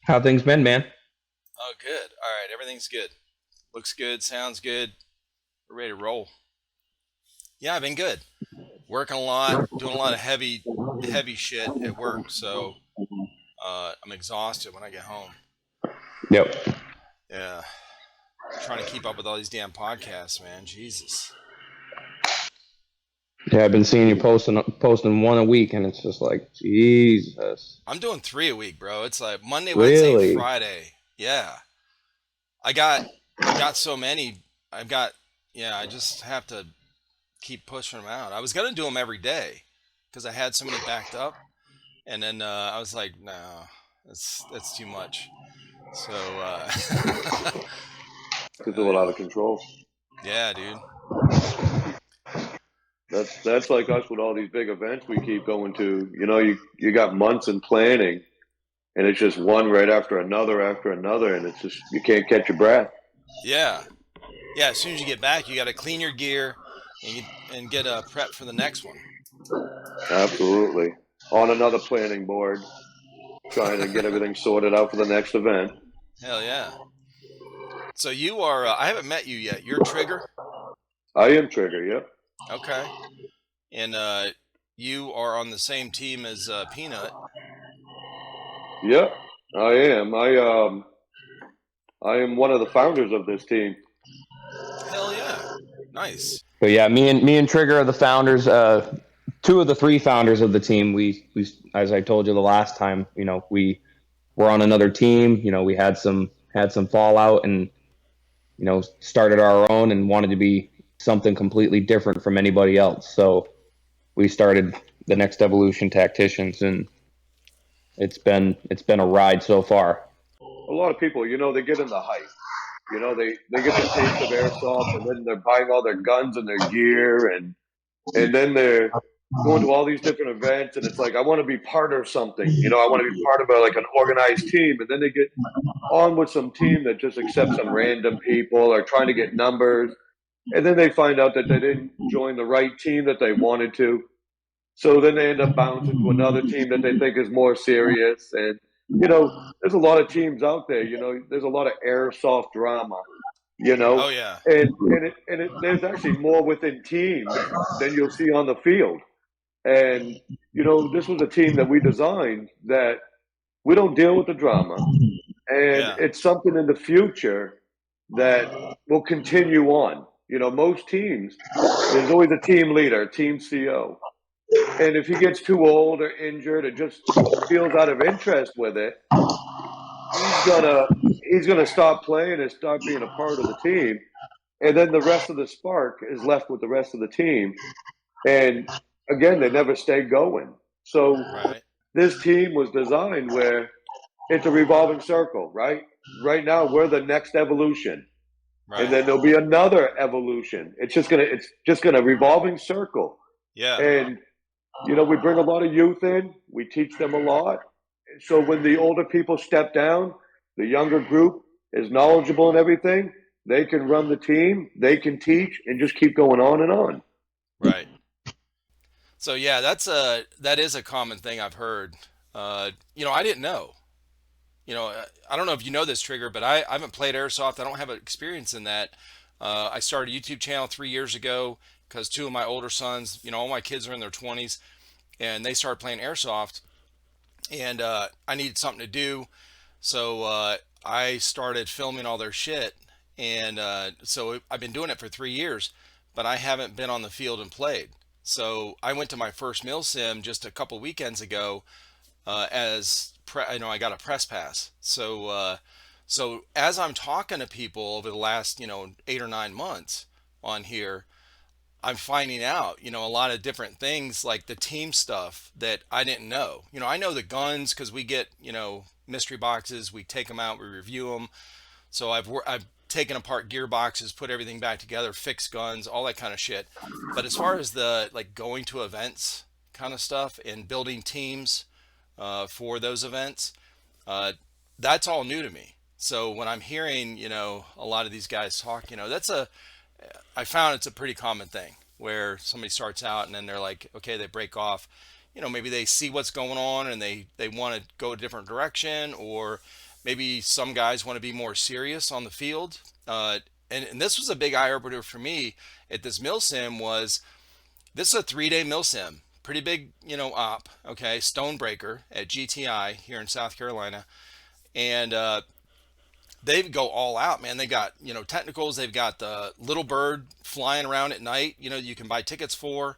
How things been, man? Oh, good. All right, everything's good. Looks good, sounds good. We're ready to roll. Yeah, I've been good. Working a lot, doing a lot of heavy shit at work. So I'm exhausted when I get home. Yep. Yeah, trying to keep up with all these damn podcasts, man. Jesus. Yeah, I've been seeing you posting one a week, and it's just like Jesus. I'm doing three a week, bro. It's like Monday, Wednesday, and Really? Friday. Yeah, I got I've got so many. I've got yeah. I just have to keep pushing them out. I was gonna do them every day because I had so many backed up. And then I was like, no, that's too much. So It's a little yeah, out of control. yeah, dude. That's like us with all these big events we keep going to. You got months in planning, and it's just one right after another, and it's just you can't catch your breath. Yeah, yeah. As soon as you get back, you got to clean your gear and get a prep for the next one. Absolutely. On another planning board, trying to get everything sorted out for the next event. Hell yeah. So you are. I haven't met you yet. You're Trigger. I am Trigger, yep. Okay. And you are on the same team as Peanut. Yep, I am. I am one of the founders of this team. Hell yeah. Nice. But yeah, me and Trigger are the founders. Two of the three founders of the team. We as I told you the last time, we were on another team. We had some fallout, and started our own and wanted to be something completely different from anybody else. So we started the Next Evolution Tacticians, and it's been a ride so far. A lot of people, they get in the hype. They get the taste of airsoft, and then they're buying all their guns and their gear, and then they're going to all these different events, and it's like I want to be part of something. I want to be part of like an organized team, and then they get on with some team that just accepts some random people or trying to get numbers, and then they find out that they didn't join the right team that they wanted to. So then they end up bouncing to another team that they think is more serious. And, there's a lot of teams out there, there's a lot of airsoft drama, you Oh know, yeah. there's actually more within teams than you'll see on the field. And, this was a team that we designed that we don't deal with the drama. And Yeah. it's something in the future that will continue on. Most teams, there's always a team leader, a team CO. And if he gets too old or injured or just feels out of interest with it, he's gonna he's gonna stop playing and start being a part of the team. And then the rest of the spark is left with the rest of the team. And again, they never stay going. So Right. this team was designed where it's a revolving circle, right? Right now we're the next evolution. And Right. then there'll be another evolution. It's just gonna revolving circle. Yeah. And we bring a lot of youth in. We teach them a lot. So when the older people step down, the younger group is knowledgeable and everything. They can run the team. They can teach and just keep going on and on. Right. So yeah, that is a common thing I've heard. I didn't know. I don't know if you know this, Trigger, but I haven't played airsoft. I don't have experience in that. I started a YouTube channel 3 years ago because two of my older sons, all my kids are in their 20s, and they started playing airsoft, and I needed something to do, so I started filming all their shit, and so I've been doing it for 3 years, but I haven't been on the field and played. So I went to my first MilSim just a couple weekends ago, I got a press pass. So as I'm talking to people over the last 8 or 9 months on here, I'm finding out a lot of different things like the team stuff that I didn't know. I know the guns because we get mystery boxes, we take them out, we review them. So I've taken apart gearboxes, put everything back together, fixed guns, all that kind of shit. But as far as the like going to events kind of stuff and building teams for those events, uh, that's all new to me. So when I'm hearing, a lot of these guys talk, I found it's a pretty common thing where somebody starts out and then they're like, okay, they break off. Maybe they see what's going on and they want to go a different direction, or Maybe some guys want to be more serious on the field. And this was a big eye opener for me at this MilSim. Was this is a 3-day MilSim, pretty big, op. Okay, Stonebreaker at GTI here in South Carolina, and they go all out, man. They got, technicals. They've got the little bird flying around at night. You can buy tickets for.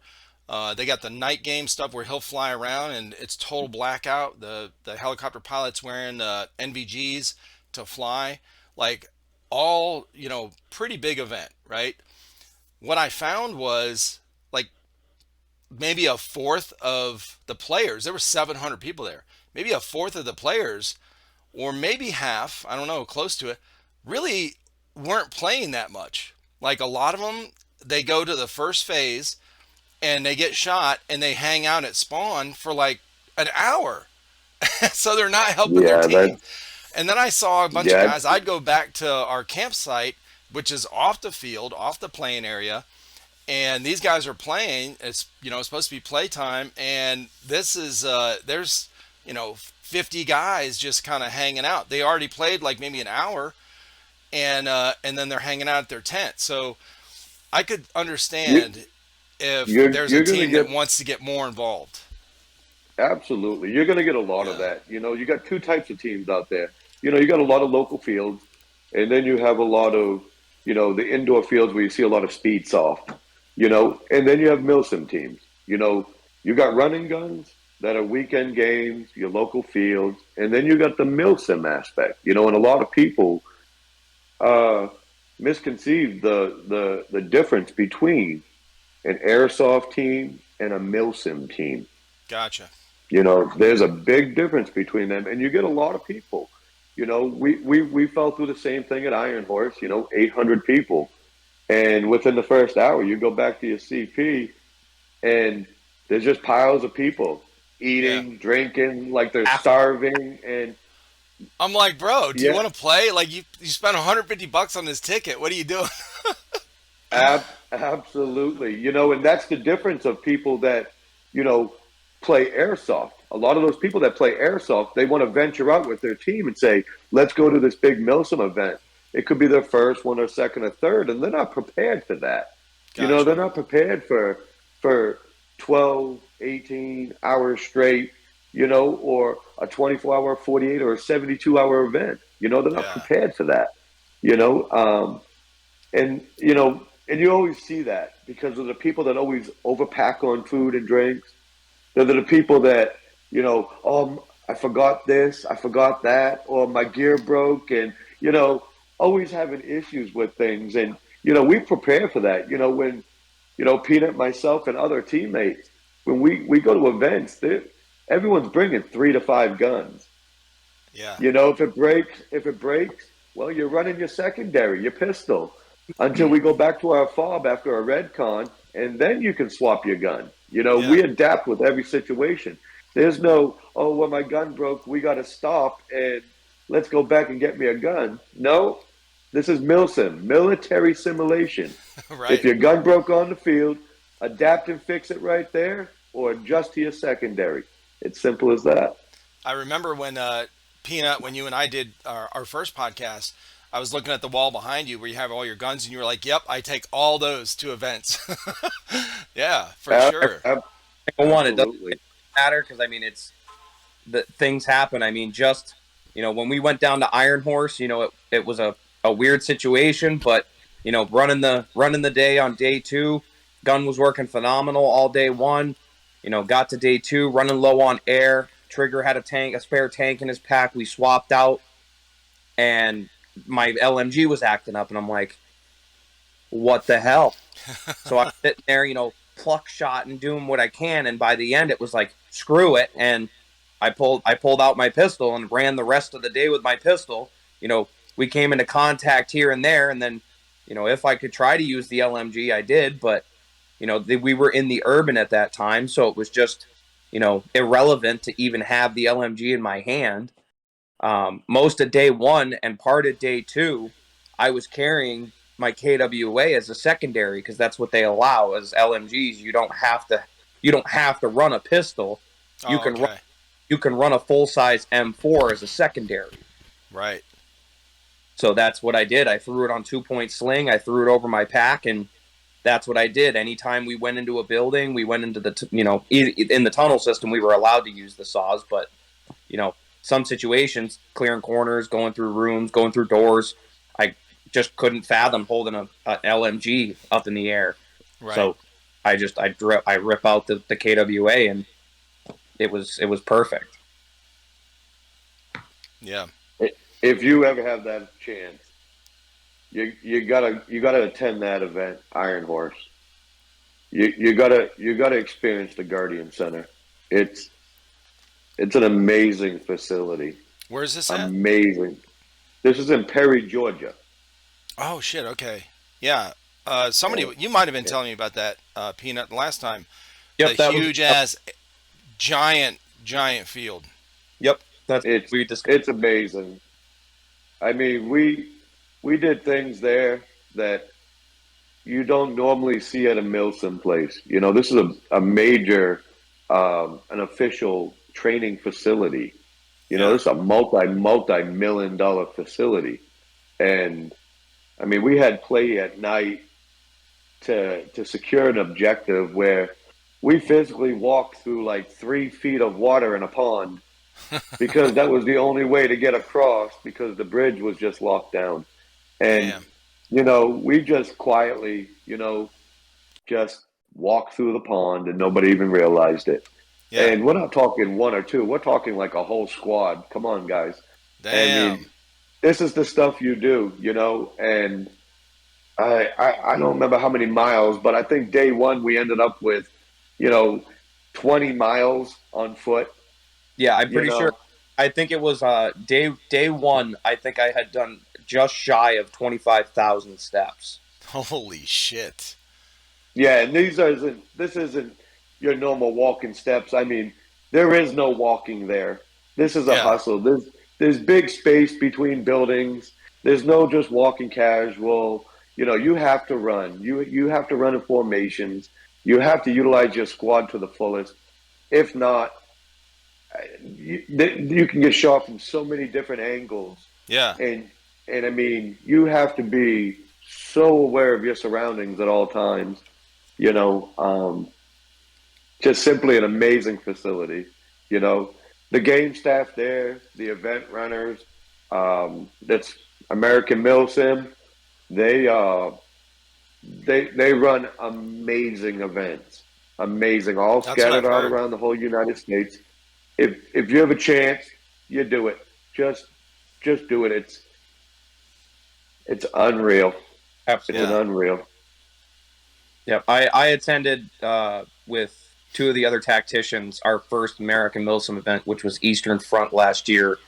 They got the night game stuff where he'll fly around and it's total blackout. The helicopter pilot's wearing NVGs to fly. Like all, pretty big event, right? What I found was like maybe a fourth of the players. There were 700 people there. Maybe a fourth of the players, or maybe half, I don't know, close to it, really weren't playing that much. Like a lot of them, they go to the first phase and they get shot and they hang out at spawn for like an hour. So they're not helping their team. And then I saw a bunch of guys. I'd go back to our campsite, which is off the field, off the playing area, and these guys are playing. It's it's supposed to be playtime, and this is there's 50 guys just kind of hanging out. They already played like maybe an hour, and then they're hanging out at their tent. So I could understand if there's a team that wants to get more involved. Absolutely. You're going to get a lot of that. You got two types of teams out there. You got a lot of local fields, and then you have a lot of, the indoor fields where you see a lot of speed soft, and then you have MilSim teams. You got running guns that are weekend games, your local fields, and then you got the MilSim aspect, and a lot of people misconceive the difference between an Airsoft team and a MilSim team. Gotcha. There's a big difference between them, and you get a lot of people. We fell through the same thing at Iron Horse, 800 people. And within the first hour, you go back to your CP, and there's just piles of people eating, drinking, like they're starving. And I'm like, bro, do you want to play? Like you spent $150 on this ticket. What are you doing? Absolutely. And that's the difference of people that, play Airsoft. A lot of those people that play Airsoft, they want to venture out with their team and say, let's go to this big MilSim event. It could be their first one or second or third, and they're not prepared for that. Gotcha. They're not prepared for 12, 18 hours straight, or a 24-hour, 48 or a 72-hour event. They're not prepared for that, and you always see that because of the people that always overpack on food and drinks. They're the people that, I forgot this, I forgot that, or my gear broke, and, always having issues with things. And, we prepare for that. When, Peanut, myself, and other teammates, when we go to events, everyone's bringing 3 to 5 guns. Yeah. If it breaks, well, you're running your secondary, your pistol, until we go back to our fob after a red con, and then you can swap your gun. We adapt with every situation. There's no, my gun broke, we got to stop and let's go back and get me a gun. No, this is MilSim, military simulation. Right. If your gun broke on the field, adapt and fix it right there or adjust to your secondary. It's simple as that. I remember when, Peanut, when you and I did our first podcast, I was looking at the wall behind you where you have all your guns, and you were like, yep, I take all those to events. Yeah, for sure. It doesn't matter because, it's the things happen. Just, when we went down to Iron Horse, it was a weird situation, but, running the day on day 2, gun was working phenomenal all day 1, got to day 2, running low on air. Trigger had a spare tank in his pack. We swapped out, and my LMG was acting up, and I'm like, what the hell? So I'm sitting there, pluck shot and doing what I can, and by the end it was like, screw it, and I pulled out my pistol and ran the rest of the day with my pistol. We came into contact here and there, and then, if I could try to use the LMG, I did, but, we were in the urban at that time, so it was just, irrelevant to even have the LMG in my hand. Most of day 1 and part of day 2, I was carrying my KWA as a secondary because that's what they allow as LMGs. You don't have to run a pistol. You can run a full size M4 as a secondary. Right. So that's what I did. I threw it on 2-point sling. I threw it over my pack, and that's what I did. Anytime we went into a building, we went into the, in the tunnel system, we were allowed to use the saws, but, some situations, clearing corners, going through rooms, going through doors, I just couldn't fathom holding a LMG up in the air. Right. So I rip out the KWA, and it was perfect. Yeah. If you ever have that chance, you gotta attend that event, Iron Horse. You gotta experience the Guardian Center. It's an amazing facility. Where is this at? Amazing. This is in Perry, Georgia. Oh shit. Okay. Yeah. You might have been telling me about that, Peanut, last time. Yep, the huge ass, giant field. Yep. It's amazing. I mean, we did things there that you don't normally see at a MilSim place. This is a major, an official training facility. This is a multi-million-dollar facility. And, I mean, we had play at night to secure an objective where we physically walked through like 3 feet of water in a pond because that was the only way to get across because the bridge was just locked down. And, we just quietly, just walked through the pond and nobody even realized it. Yeah. And we're not talking one or two. We're talking like a whole squad. Come on, guys. Damn. I mean, this is the stuff you do, and I don't remember how many miles, but I think day one we ended up with, 20 miles on foot. Yeah, I'm pretty sure. I think it was day one. I think I had done just shy of 25,000 steps. Holy shit! Yeah, and this isn't your normal walking steps. I mean, there is no walking there. This is a hustle. There's big space between buildings. There's no just walking casual. You have to run. You have to run in formations. You have to utilize your squad to the fullest. If not, you can get shot from so many different angles. Yeah. And I mean, you have to be so aware of your surroundings at all times. Just simply an amazing facility. The game staff there, the event runners, that's American MilSim. They run amazing events, amazing, all scattered out around the whole United States. If you have a chance, you do it. Just do it. It's unreal. Absolutely. It's unreal. Yep. I attended with 2 of the other tacticians our first American MilSim event, which was Eastern Front last year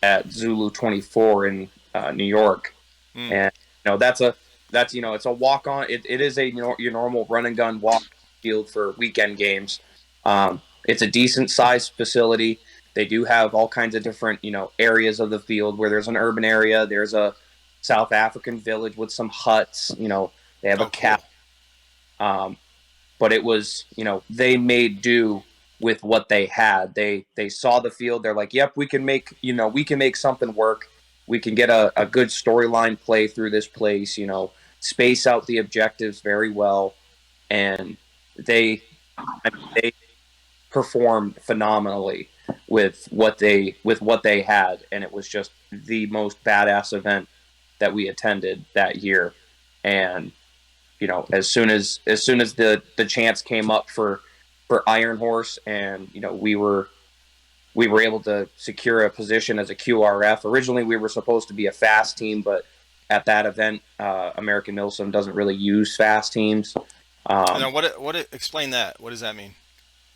at Zulu 24 in New York. And it's a walk on. It is your normal run and gun walk field for weekend games. It's a decent sized facility. They do have all kinds of different areas of the field where there's an urban area. There's a South African village with some huts. They have a cap. Cool. But it was, they made do with what they had. They saw the field. They're like, yep, we can make something work. We can get a good storyline play through this place, space out the objectives very well. And they performed phenomenally with what they had. And it was just the most badass event that we attended that year. And as soon as the chance came up for Iron Horse, and we were able to secure a position as a QRF. Originally, we were supposed to be a fast team, but at that event, American MilSim doesn't really use fast teams. Now, explain that? What does that mean?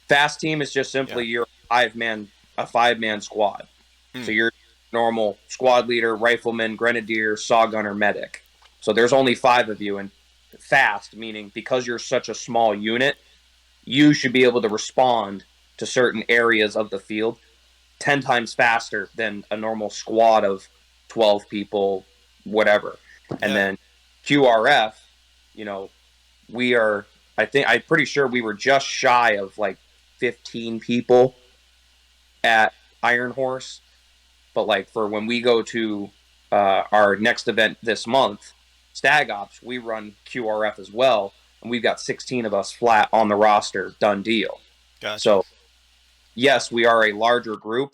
Fast team is just simply you're a 5-man squad. So you're normal squad leader, rifleman, grenadier, saw gunner, medic. So there's only 5 of you, and fast, meaning because you're such a small unit, you should be able to respond to certain areas of the field 10 times faster than a normal squad of 12 people, whatever. And then QRF, I'm pretty sure we were just shy of like 15 people at Iron Horse. But like for when we go to our next event this month, Stag Ops, we run QRF as well, and we've got 16 of us flat on the roster, done deal. Gotcha. So yes, we are a larger group,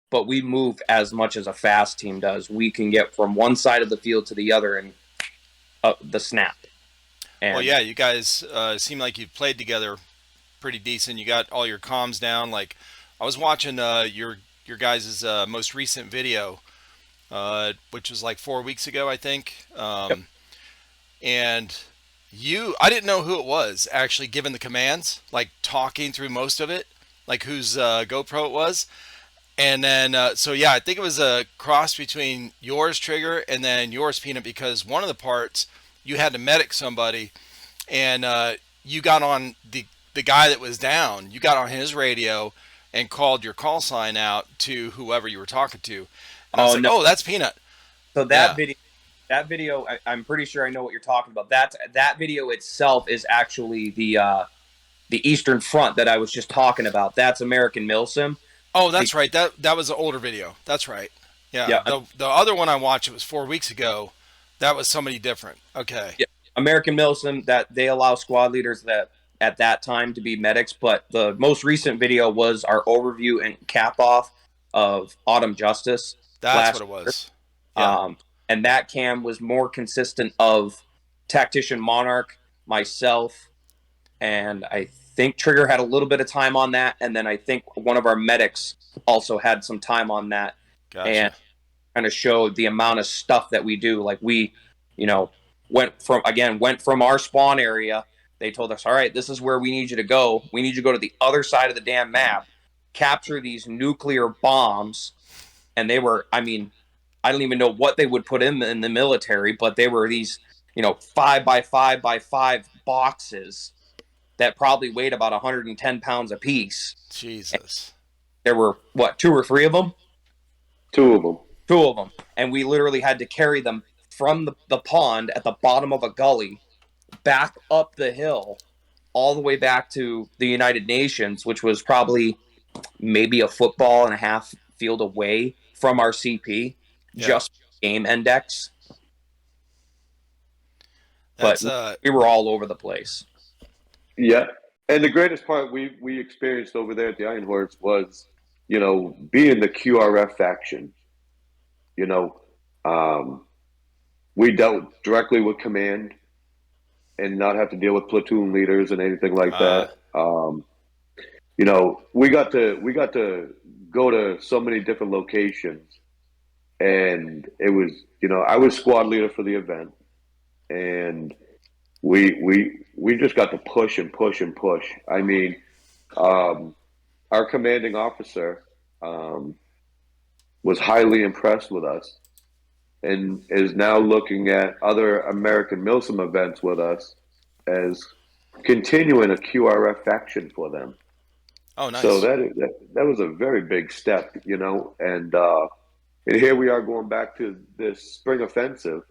but we move as much as a fast team does. We can get from one side of the field to the other in the snap. And well, yeah, you guys seem like you've played together pretty decent. You got all your comms down. Like I was watching your guys' most recent video, which was like 4 weeks ago, I think. Yep. And I didn't know who it was actually giving the commands, like talking through most of it, like whose GoPro it was. And then, so yeah, I think it was a cross between yours, Trigger, and then yours, Peanut, because one of the parts you had to medic somebody, and you got on the guy that was down. You got on his radio and called your call sign out to whoever you were talking to. And I was like, no. oh, that's Peanut. So that video, I'm pretty sure I know what you're talking about. That video itself is actually the Eastern Front that I was just talking about. That's American MilSim. Oh, that's right. That was an older video. That's right. Yeah. The other one I watched, it was 4 weeks ago. That was somebody different. Okay. Yeah. American MilSim, that they allow squad leaders that at that time to be medics, but the most recent video was our overview and cap off of Autumn Justice. That's what it was. Yeah. And that cam was more consistent of Tactician Monarch, myself, and I think Trigger had a little bit of time on that, and then I think one of our medics also had some time on that. Gotcha. And kind of showed the amount of stuff that we do. Like we, went from our spawn area. They told us, all right, this is where we need you to go. We need you to go to the other side of the damn map, capture these nuclear bombs. And they were, I don't even know what they would put in the military, but they were these, 5 by 5 by 5 boxes that probably weighed about 110 pounds apiece. Jesus. And there were, 2 or 3 of them? 2 of them. 2 of them. And we literally had to carry them from the pond at the bottom of a gully back up the hill all the way back to the United Nations, which was probably maybe a football and a half field away from our CP, just game index. But we were all over the place. Yeah. And the greatest part we experienced over there at the Iron Horse was, being the QRF faction. We dealt directly with command and not have to deal with platoon leaders and anything like that. We got to go to so many different locations, and it was, I was squad leader for the event, and we just got to push and push and push. Our commanding officer was highly impressed with us and is now looking at other American MilSim events with us as continuing a QRF faction for them. Oh, nice. So that was a very big step, and here we are going back to this Spring Offensive,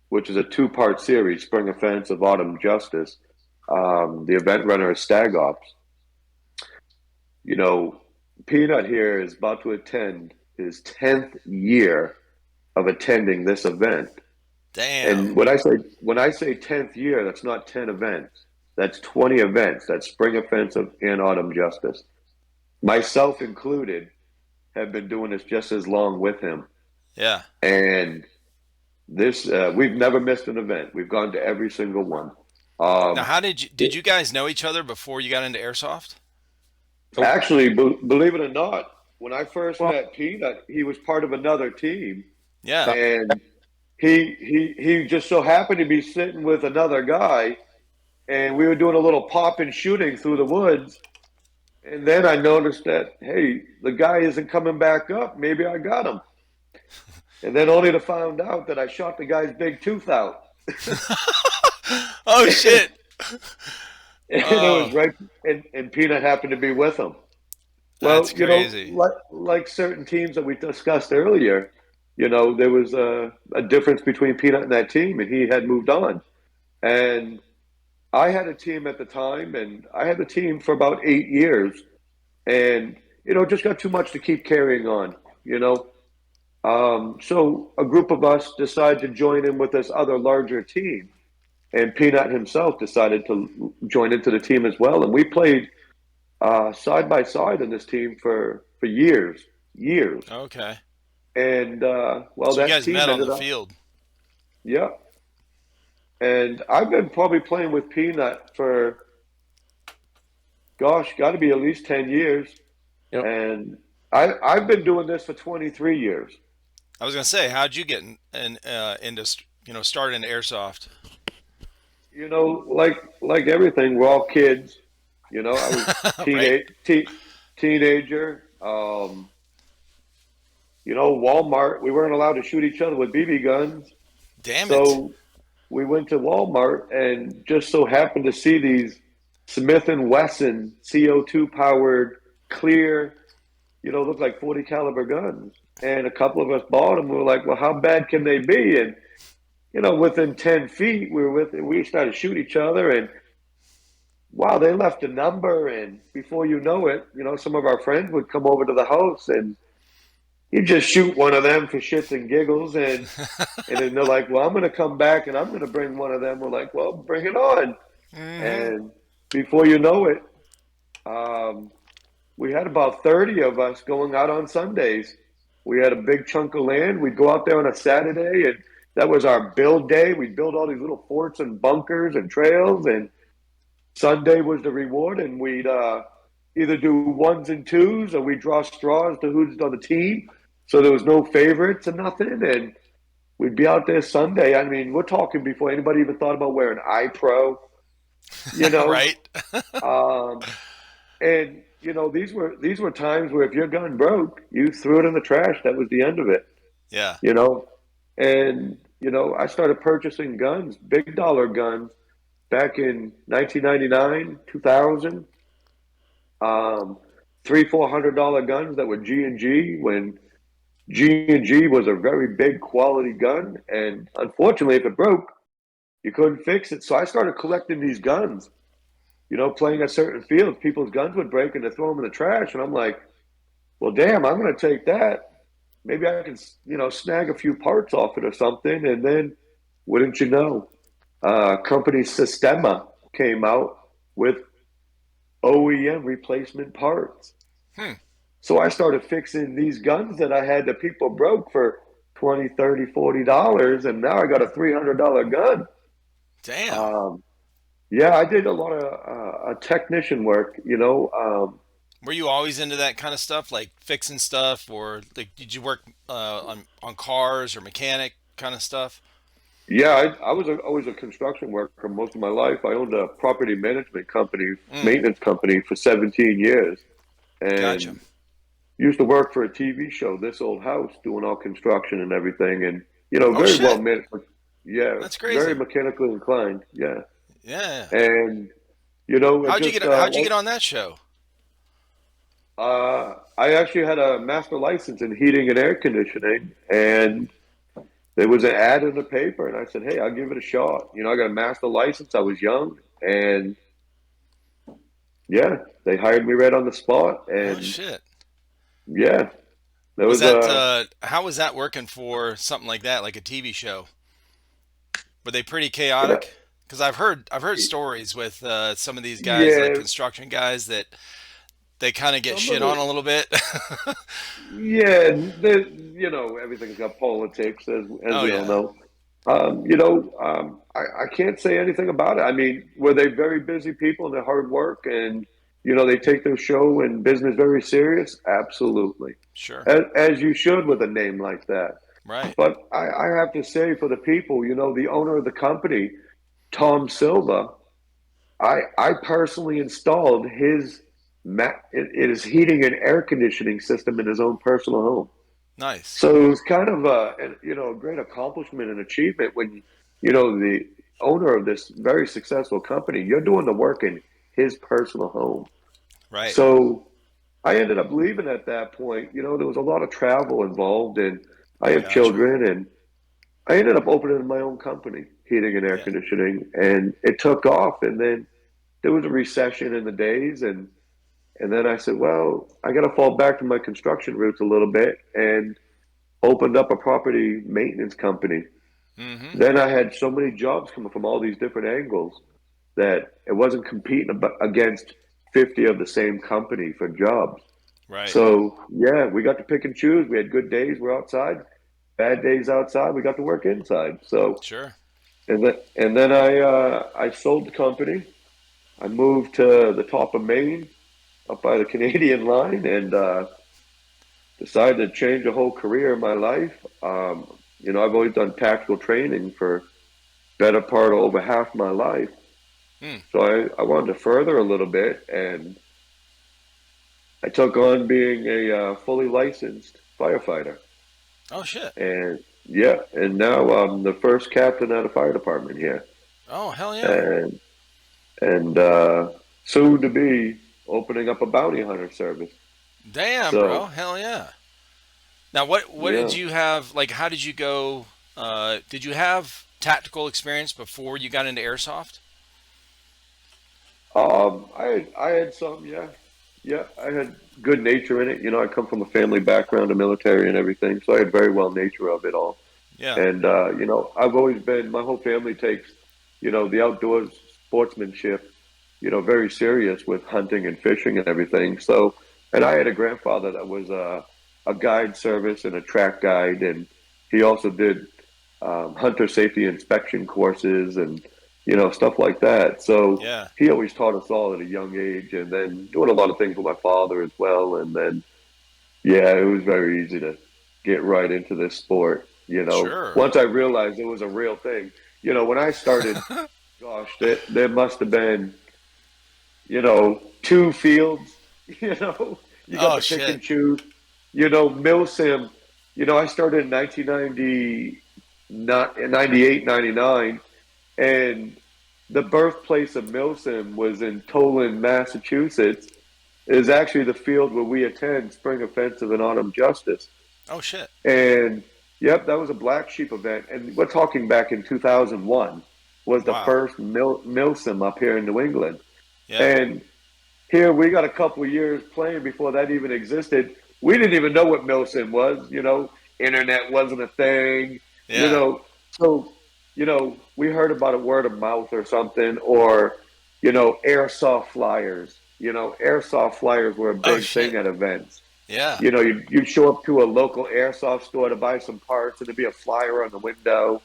which is a 2-part series, Spring Offensive, Autumn Justice. The event runner is Stag Ops. Peanut here is about to attend his 10th year of attending this event. Damn. And when I say 10th year, that's not 10 events. That's 20 events. That's Spring Offensive and Autumn Justice. Myself included have been doing this just as long with him. Yeah. And this we've never missed an event. We've gone to every single one. Now, how did you guys know each other before you got into Airsoft? Actually, believe it or not, when I first met Peanut, he was part of another team. Yeah. And he just so happened to be sitting with another guy, and we were doing a little pop and shooting through the woods. And then I noticed that, hey, the guy isn't coming back up. Maybe I got him. And then only to find out that I shot the guy's big tooth out. Oh, shit. And it was right, and Peanut happened to be with him. Well, that's crazy. Like certain teams that we discussed earlier, there was a difference between Peanut and that team, and he had moved on. And I had a team at the time, and I had the team for about 8 years, and just got too much to keep carrying on. So a group of us decided to join in with this other larger team, and Peanut himself decided to join into the team as well. And we played side by side in this team for years. Okay. And well, So you that guys team met on ended the up, field. yeah. And I've been probably playing with Peanut for, gosh, got to be at least 10 years. Yep. And I've been doing this for 23 years. I was gonna say, how'd you get into start into airsoft? Like everything, we're all kids. I was Right? teenager. Walmart. We weren't allowed to shoot each other with BB guns, Damn it. so we went to Walmart and just so happened to see these Smith and Wesson CO2 powered clear, look like 40 caliber guns. And a couple of us bought them. We were like, well, how bad can they be? And within 10 feet, we started shooting each other, and wow, they left a number. And before you know it, some of our friends would come over to the house, and you just shoot one of them for shits and giggles, and then they're like, well, I'm going to come back and I'm going to bring one of them. We're like, well, bring it on. Mm-hmm. And before you know it, we had about 30 of us going out on Sundays. We had a big chunk of land. We'd go out there on a Saturday, and that was our build day. We'd build all these little forts and bunkers and trails, and Sunday was the reward. And we'd either do ones and twos, or we'd draw straws to who's on the team. So there was no favorites or nothing. And we'd be out there Sunday. I mean, we're talking before anybody even thought about wearing iPro, Right? And these were times where if your gun broke, you threw it in the trash. That was the end of it. Yeah. And I started purchasing guns, big dollar guns, back in 1999, 2000. $300-400 guns that were G&G, when G&G was a very big quality gun, and unfortunately, if it broke, you couldn't fix it. So I started collecting these guns. Playing at certain fields, people's guns would break and they throw them in the trash, and I'm like, well, damn, I'm going to take that. Maybe I can, snag a few parts off it or something. And then, wouldn't you know, company Sistema came out with OEM replacement parts. So I started fixing these guns that I had that people broke for $20, $30, $40, and now I got a $300 gun. Damn. Yeah, I did a lot of technician work. Were you always into that kind of stuff, like fixing stuff, or like did you work on cars or mechanic kind of stuff? Yeah, I was always a construction worker most of my life. I owned a property management company, maintenance company, for 17 years, Gotcha. and used to work for a TV show, This Old House, doing all construction and everything, and Oh very shit. well managed. Yeah, That's crazy. very mechanically inclined. Yeah, Yeah. and How'd you get on that show? I actually had a master license in heating and air conditioning, and there was an ad in the paper, and I said, hey, I'll give it a shot. I got a master license. I was young, and yeah, they hired me right on the spot. Oh And shit. yeah, there Was was that how was that working for something like that, like a TV show? Were they pretty yeah, chaotic? Because I've heard stories with some of these guys, like yeah, construction guys, that they kind of get some of shit on it, a little bit. yeah, everything's got politics, as Oh we all yeah. know. I can't say anything about it. I mean, were they very busy people and they hard work, and they take their show and business very serious? Absolutely, Sure. as you should with a name like that. Right. But I have to say, for the people, the owner of the company, Tom Silva, I personally installed his heating and air conditioning system in his own personal home. Nice. So it was kind of a great accomplishment and achievement when the owner of this very successful company, you're doing the work in his personal home. Right. So I ended up leaving at that point. There was a lot of travel involved, and I have Gotcha. children, and I ended up opening my own company, heating and air Yeah. conditioning, and it took off. And then there was a recession in the days, and then I said, well, I got to fall back to my construction roots a little bit. And opened up a property maintenance company. Mm-hmm. Then I had so many jobs coming from all these different angles that it wasn't competing against 50 of the same company for jobs. Right. So yeah, we got to pick and choose. We had good days, we're outside. Bad days outside, we got to work inside. So Sure. and then I sold the company. I moved to the top of Maine, up by the Canadian line, and decided to change the whole career of my life. I've always done tactical training for better part of over half my life. Hmm. So I wanted to further a little bit, and I took on being a fully licensed firefighter. Oh shit. And yeah, and now I'm the first captain at a fire department here, Oh hell yeah. and soon to be opening up a bounty hunter service. Damn, bro. So Hell yeah. Now, what did yeah, you have? Like, how did you go? Did you have tactical experience before you got into airsoft? I had some, yeah, yeah. I had good nature in it. I come from a family background, a military and everything, so I had very well nature of it all. Yeah. And I've always been. My whole family takes, the outdoors sportsmanship, very serious with hunting and fishing and everything. So, and I had a grandfather that was a guide service and a track guide, and he also did hunter safety inspection courses and stuff like that. So Yeah. he always taught us all at a young age, and then doing a lot of things with my father as well. And then yeah, it was very easy to get right into this sport. Sure. Once I realized it was a real thing. When I started, gosh, there must have been, two fields. You got Oh to pick shit. and choose. MilSim. I started in 1990, not in 98, 99, and the birthplace of MilSim was in Toland, Massachusetts. It is actually the field where we attend Spring Offensive and Autumn Justice. Oh shit. And yep, that was a black sheep event. And we're talking back in 2001 was the Wow. first MilSim up here in New England. Yeah. And here we got a couple of years playing before that even existed. We didn't even know what MilSim was. Internet wasn't a thing. You Yeah. know, so we heard about it word of mouth or something, or airsoft flyers. Airsoft flyers were a Oh big thing shit. at events. Yeah. You'd show up to a local airsoft store to buy some parts, and there'd be a flyer on the window,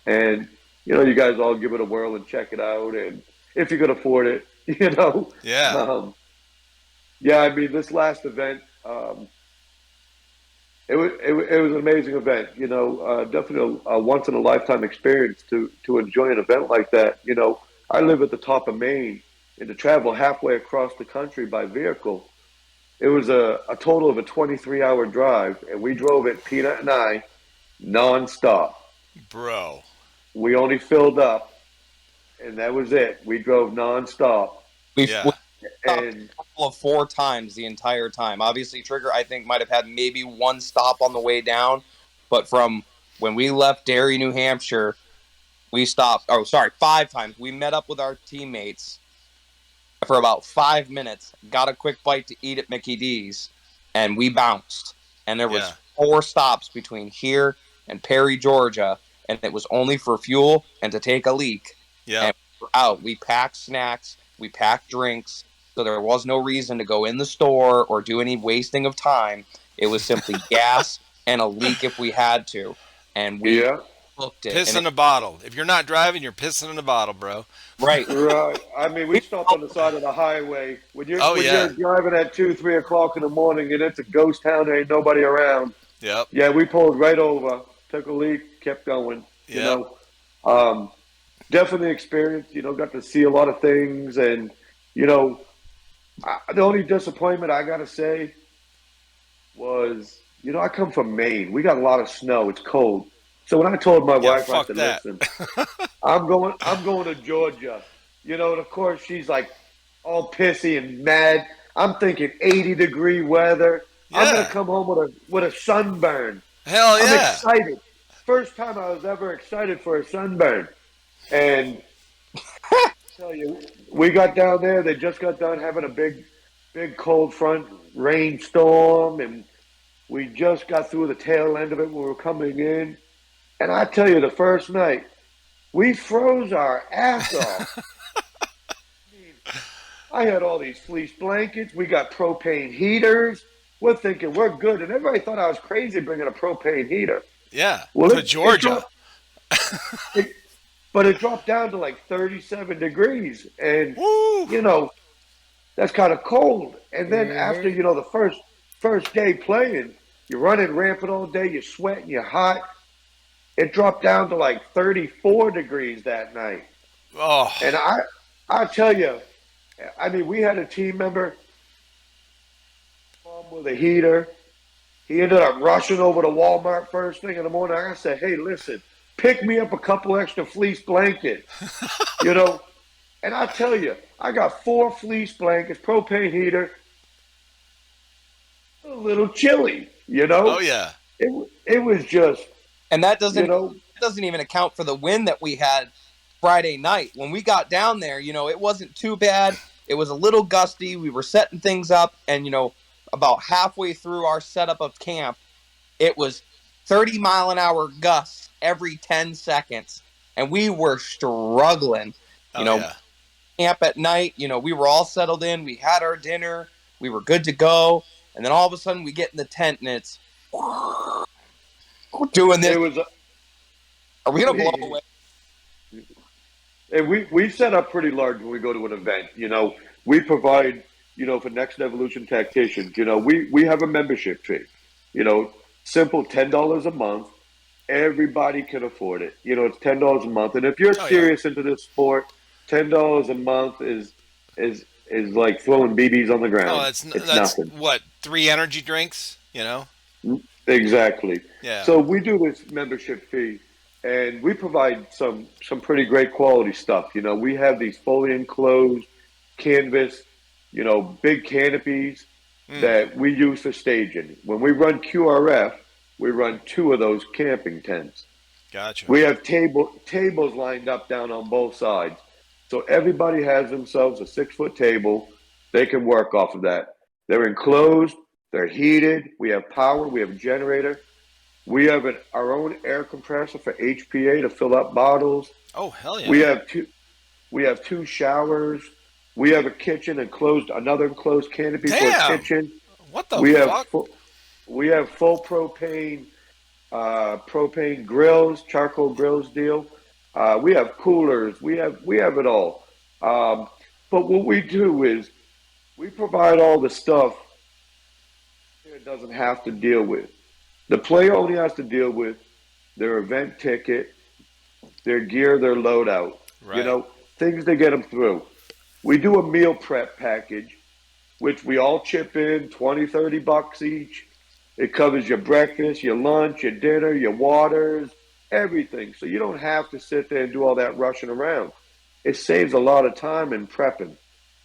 and you guys all give it a whirl and check it out, and if you could afford it, Yeah. um, yeah. I mean, this last event, it was an amazing event. Definitely a once in a lifetime experience to enjoy an event like that. I live at the top of Maine, and to travel halfway across the country by vehicle, it was a total of a 23-hour drive, and we drove it, Peanut and I, nonstop. Bro. We only filled up, and that was it. We drove nonstop, We Yeah. stopped and a couple of 4 times the entire time. Obviously, Trigger, I think, might have had maybe one stop on the way down, but from when we left Derry, New Hampshire, we stopped. Oh, sorry, 5 times. We met up with our teammates for about 5 minutes, got a quick bite to eat at Mickey D's, and we bounced. And there was Yeah. 4 stops between here and Perry, Georgia, and it was only for fuel and to take a leak. Yeah. And we were out. We packed snacks, we packed drinks, so there was no reason to go in the store or do any wasting of time. It was simply gas and a leak if we had to, and we yeah, booked it. Piss And in a bottle. If you're not driving, you're pissing in a bottle, bro. right, right. I mean, we stopped on the side of the highway when you're Oh when yeah. you're driving at 2, 3 o'clock in the morning, and it's a ghost town. There ain't nobody around. Yep. Yeah, we pulled right over, took a leak, kept going. Yep. Um, definitely experienced. Got to see a lot of things, and the only disappointment I gotta say was, I come from Maine. We got a lot of snow. It's cold. So when I told my Yeah. wife, I Fuck said, that. "Listen, I'm going to Georgia," and of course she's like all pissy and mad. I'm thinking 80-degree weather. I'm gonna Yeah. come home with a sunburn. Hell I'm yeah. excited. First time I was ever excited for a sunburn. And I tell you, we got down there. They just got done having a big cold front rainstorm, and We just got through the tail end of it when we were coming in. And I tell you, the first night, we froze our ass off. I had all these fleece blankets. We got propane heaters. We're thinking we're good. And everybody thought I was crazy bringing a propane heater. Yeah, Well, to Georgia. It, but it dropped down to like 37 degrees. And, Woo! you know, that's kind of cold. And then after, you know, the first day playing, you're running rampant all day, you're sweating, you're hot. It dropped down to like 34 degrees that night. Oh, And I tell you, I mean, we had a team member with a heater. He ended up rushing over to Walmart first thing in the morning. I said, hey, listen, pick me up a couple extra fleece blankets, you know. And I tell you, I got 4 fleece blankets, propane heater, a little chilly, you know. oh yeah. It was just, And that doesn't you know, even account for the wind that we had Friday night. When we got down there, you know, it wasn't too bad. It was a little gusty. We were setting things up, and you know, about halfway through our setup of camp, it was 30-mile-an-hour gusts every 10 seconds, and we were struggling. You know, yeah. camp at night, you know, we were all settled in. We had our dinner. We were good to go. And then all of a sudden we get in the tent and it's doing this. it was. Are we going to blow away? And we set up pretty large when we go to an event. You know, we provide, you know, for Next Evolution Tacticians, you know, we have a membership fee. You know, simple $10 a month. Everybody can afford it. You know, it's $10 a month. And if you're serious into this sport, $10 a month is like throwing BBs on the ground. Oh, that's nothing. What, 3 energy drinks, you know? Exactly. Yeah. So we do this membership fee, and we provide some pretty great quality stuff. You know, we have these fully enclosed canvas, you know, big canopies that we use for staging. When we run QRF, we run 2 of those camping tents. Gotcha. We have tables lined up down on both sides. So everybody has themselves a 6-foot table. They can work off of that. They're enclosed. They're heated. We have power. We have a generator. We have our own air compressor for HPA to fill up bottles. Oh, hell yeah. We have 2 showers. We have a kitchen another enclosed canopy for a kitchen. What the fuck? We have full propane grills, charcoal grills deal. We have coolers. We have it all. But what we do is we provide all the stuff it doesn't have to deal with. The player only has to deal with their event ticket, their gear, their loadout. Right. You know, things to get them through. We do a meal prep package, which we all chip in $20-$30 each. It covers your breakfast, your lunch, your dinner, your waters, everything. So you don't have to sit there and do all that rushing around. It saves a lot of time in prepping.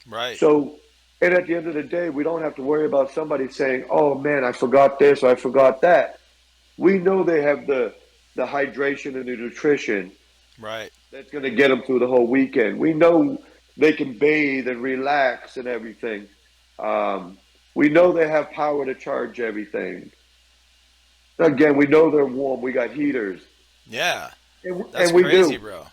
Right. So, and at the end of the day, we don't have to worry about somebody saying, oh man, I forgot this or I forgot that. We know they have the hydration and the nutrition. Right. That's going to get them through the whole weekend. We know they can bathe and relax and everything. We know they have power to charge everything. Again, we know they're warm. We got heaters. Yeah. That's we crazy, do. bro.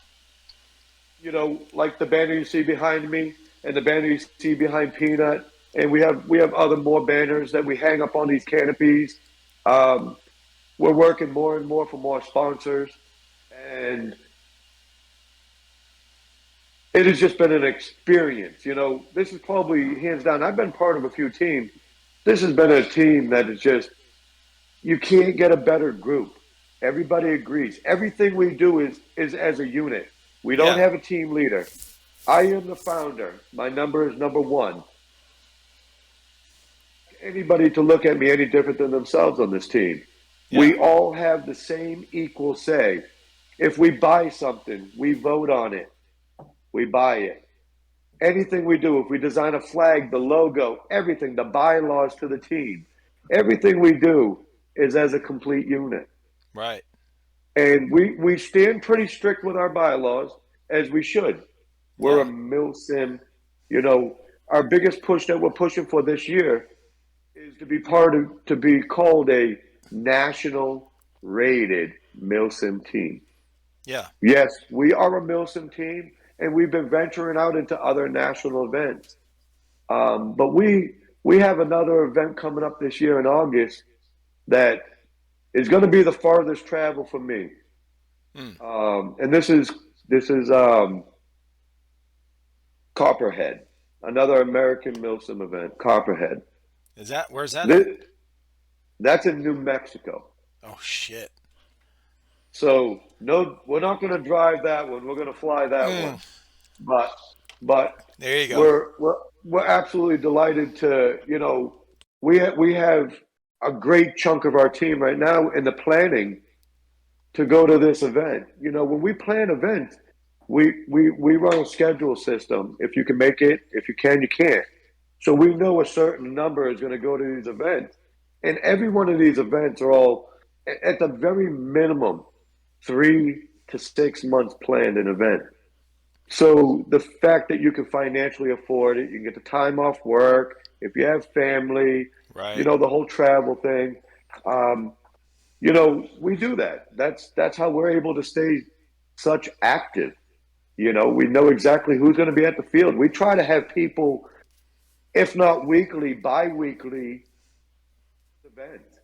You know, like the banner you see behind me and the banner you see behind Peanut. And we have more banners that we hang up on these canopies. We're working more and more for more sponsors. And it has just been an experience. You know, this is probably hands down. I've been part of a few teams. This has been a team that is just, you can't get a better group. Everybody agrees. Everything we do is as a unit. We don't have a team leader. I am the founder. My number is number 1. Anybody to look at me any different than themselves on this team. Yeah. We all have the same equal say. If we buy something, we vote on it. We buy it. Anything we do, if we design a flag, the logo, everything, the bylaws to the team, everything we do is as a complete unit. Right. And we stand pretty strict with our bylaws, as we should. We're a MilSim. You know, our biggest push that we're pushing for this year is to be called a national rated MilSim team. Yeah. Yes, we are a MilSim team, and we've been venturing out into other national events. But we have another event coming up this year in August that is going to be the farthest travel for me. Mm. And this is Copperhead, another American MilSim event. Copperhead. Where's that at? This, that's in New Mexico. Oh shit. So no, we're not going to drive that one. We're going to fly that one. But but There you go. we're absolutely delighted to, we have a great chunk of our team right now in the planning to go to this event. When we plan events, we run a schedule system. If you can make it, if you can, you can't. So we know a certain number is going to go to these events, and every one of these events are all at the very minimum 3 to 6 months planned an event. So the fact that you can financially afford it, you can get the time off work, if you have family, Right. the whole travel thing. We do that. That's how we're able to stay such active. We know exactly who's going to be at the field. We try to have people, if not weekly, bi-weekly events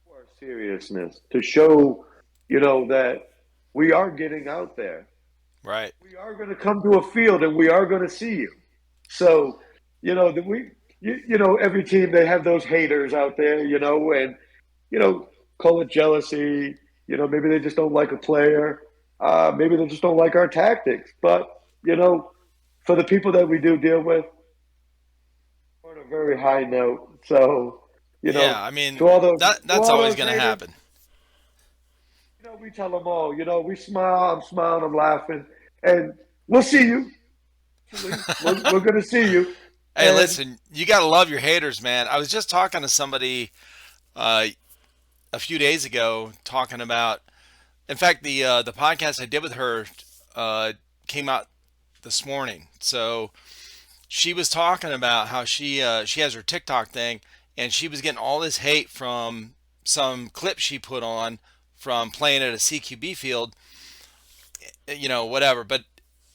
for our seriousness to show, that we are getting out there. Right. We are going to come to a field and we are going to see you. So, every team, they have those haters out there, and, call it jealousy. Maybe they just don't like a player. Maybe they just don't like our tactics. But, for the people that we do deal with, we're on a very high note. So, Yeah, I mean to all those, that's always going to haters, happen. we tell them all, we smile, I'm smiling, I'm laughing, and we'll see you. We're going to see you. Hey, And listen, you got to love your haters, man. I was just talking to somebody uh, a few days ago talking about, in fact, the podcast I did with her came out this morning. So she was talking about how she has her TikTok thing, and she was getting all this hate from some clip she put on from playing at a CQB field, whatever. But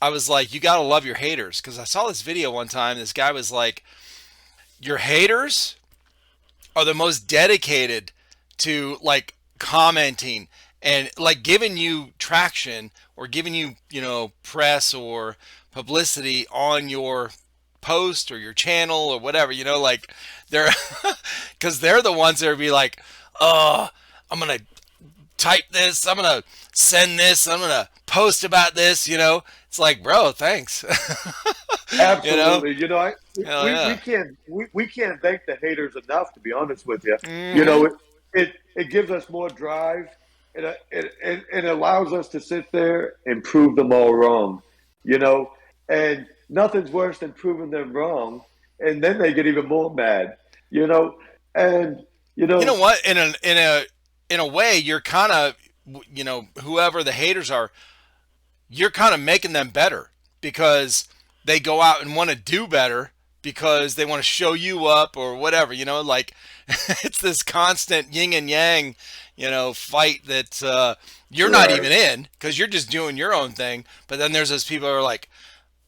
I was like, you gotta love your haters, because I saw this video one time. This guy was like, your haters are the most dedicated to like commenting and like giving you traction or giving you press or publicity on your post or your channel or whatever, like they're because they're the ones that would be like, oh, I'm gonna type this, I'm gonna send this, I'm gonna post about this. It's like, bro, thanks. you know absolutely, Hell we yeah. can't we can't thank the haters enough. To be honest with you, Hmm. it gives us more drive. It allows us to sit there and prove them all wrong. And nothing's worse than proving them wrong, and then they get even more mad. You know, and You know what? In a way, you're kind of, whoever the haters are, you're kind of making them better because they go out and want to do better because they want to show you up or whatever. Like it's this constant yin and yang, fight that you're not right, even in because you're just doing your own thing. But then there's those people who are like,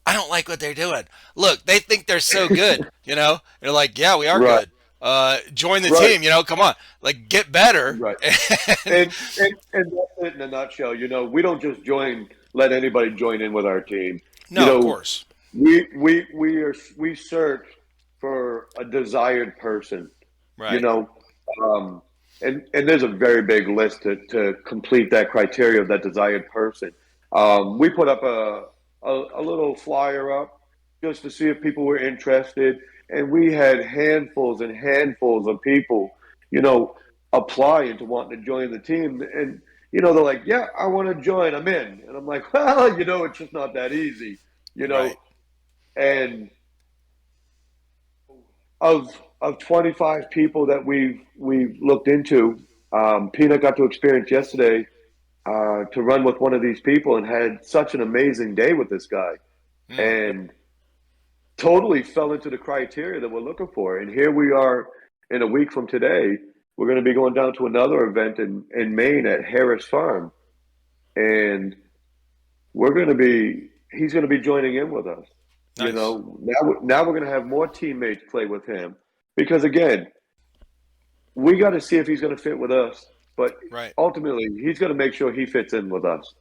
I don't like what they're doing. Look, they think they're so good, They're like, yeah, we are right, good. Join the right, team, come on, like get better. right. And And that's it in a nutshell. We don't just let anybody join in with our team. You no, of know, course, we search for a desired person. You right. know, um, and there's a very big list to complete that criteria of that desired person. We put up a little flyer up just to see if people were interested, and we had handfuls and handfuls of people, applying to wanting to join the team, and they're like, "Yeah, I want to join. I'm in," and I'm like, "Well, it's just not that easy, you Right. know." And of 25 people that we've looked into, Peanut got to experience yesterday to run with one of these people and had such an amazing day with this guy, Mm. and totally fell into the criteria that we're looking for. And here we are in a week from today, we're going to be going down to another event in Maine at Harris Farm, and he's going to be joining in with us. Nice. You know, now we're going to have more teammates play with him, because again, we got to see if he's going to fit with us, but Right. ultimately he's going to make sure he fits in with us.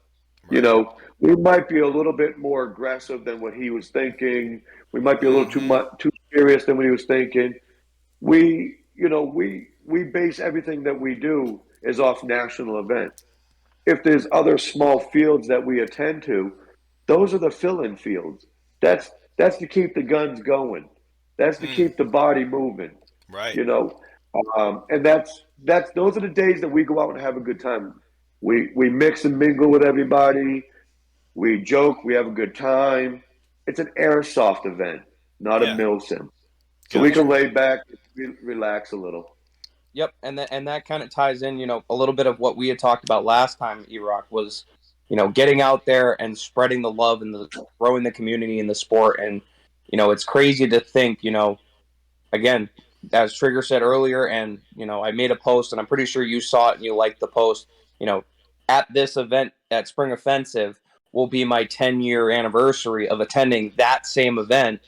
Right. You know, we might be a little bit more aggressive than what he was thinking. We might be a little too serious than what he was thinking. We base everything that we do is off national events. If there's other small fields that we attend to, those are the fill-in fields. That's to keep the guns going. That's to keep the body moving. Right. You know, and that's those are the days that we go out and have a good time. We mix and mingle with everybody. We joke. We have a good time. It's an airsoft event, not a MilSim. So we can lay back, relax a little. Yep, and that kind of ties in, a little bit of what we had talked about last time, E-Rock, was, getting out there and spreading the love and growing the community in the sport. And, it's crazy to think, again, as Trigger said earlier, and, I made a post, and I'm pretty sure you saw it and you liked the post, at this event at Spring Offensive will be my 10-year anniversary of attending that same event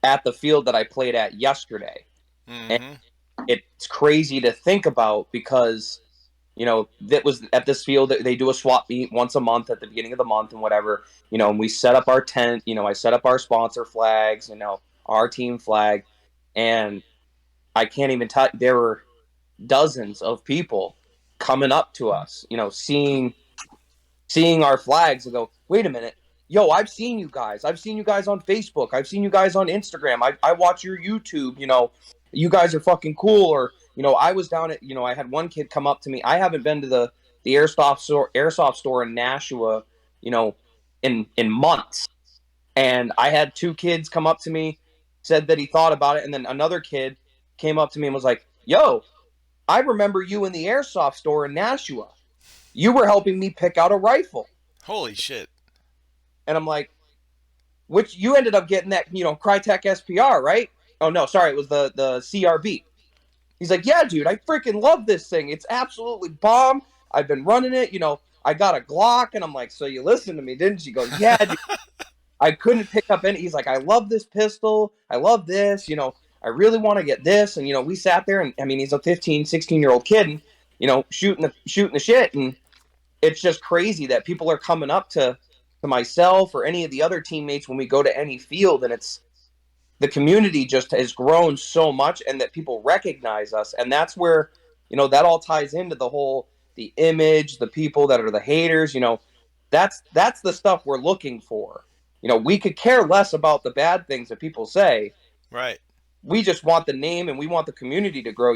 at the field that I played at yesterday. And it's crazy to think about, because, that was at this field. They do a swap meet once a month at the beginning of the month and whatever, and we set up our tent, I set up our sponsor flags, our team flag, and I can't even tell, there were dozens of people coming up to us, seeing our flags and go, wait a minute, yo, I've seen you guys on Facebook, I've seen you guys on Instagram, I watch your YouTube, you guys are fucking cool. Or, I was down at, I had one kid come up to me. I haven't been to the Airsoft store in Nashua, in months. And I had two kids come up to me, said that he thought about it. And then another kid came up to me and was like, yo, I remember you in the Airsoft store in Nashua. You were helping me pick out a rifle. Holy shit. And I'm like, which you ended up getting that, Crytek SPR, right? Oh, no, sorry, it was the CRB. He's like, yeah, dude, I freaking love this thing. It's absolutely bomb. I've been running it. I got a Glock. And I'm like, so you listened to me, didn't you? He goes, yeah, dude. I couldn't pick up any. He's like, I love this pistol. I love this. I really want to get this. And, we sat there, and, I mean, he's a 15, 16-year-old kid, and, shooting the shit. And it's just crazy that people are coming up to myself or any of the other teammates when we go to any field, and it's, the community just has grown so much, and that people recognize us. And that's where, that all ties into the image, the people that are the haters, that's the stuff we're looking for. We could care less about the bad things that people say. Right. We just want the name, and we want the community to grow.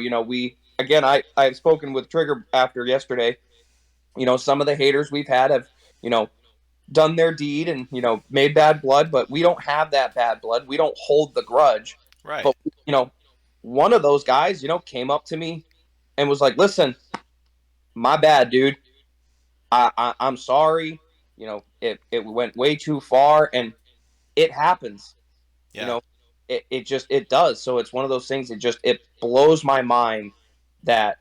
I've spoken with Trigger after yesterday. Some of the haters we've had have, done their deed and, made bad blood, but we don't have that bad blood. We don't hold the grudge. Right. But, one of those guys, came up to me and was like, listen, my bad, dude. I'm sorry. It went way too far, and it happens. Yeah. It does. So it's one of those things. It blows my mind that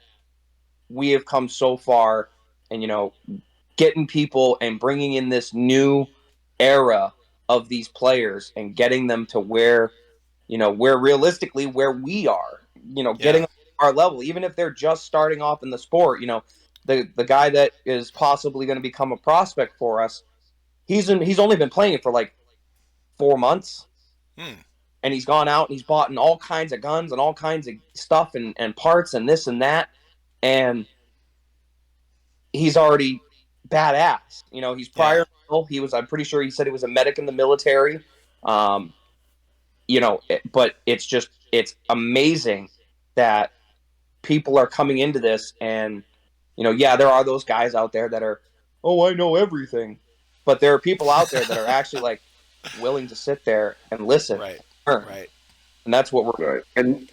we have come so far, and, getting people and bringing in this new era of these players and getting them to where realistically where we are, getting our level, even if they're just starting off in the sport. The guy that is possibly going to become a prospect for us, he's only been playing it for like 4 months. And he's gone out and he's bought in all kinds of guns and all kinds of stuff and parts and this and that, and he's already badass. He's prior. He was. I'm pretty sure he said he was a medic in the military. But it's amazing that people are coming into this, and there are those guys out there that are, oh, I know everything, but there are people out there that are actually like willing to sit there and listen. Right. Learn. Right. And that's what we're right. And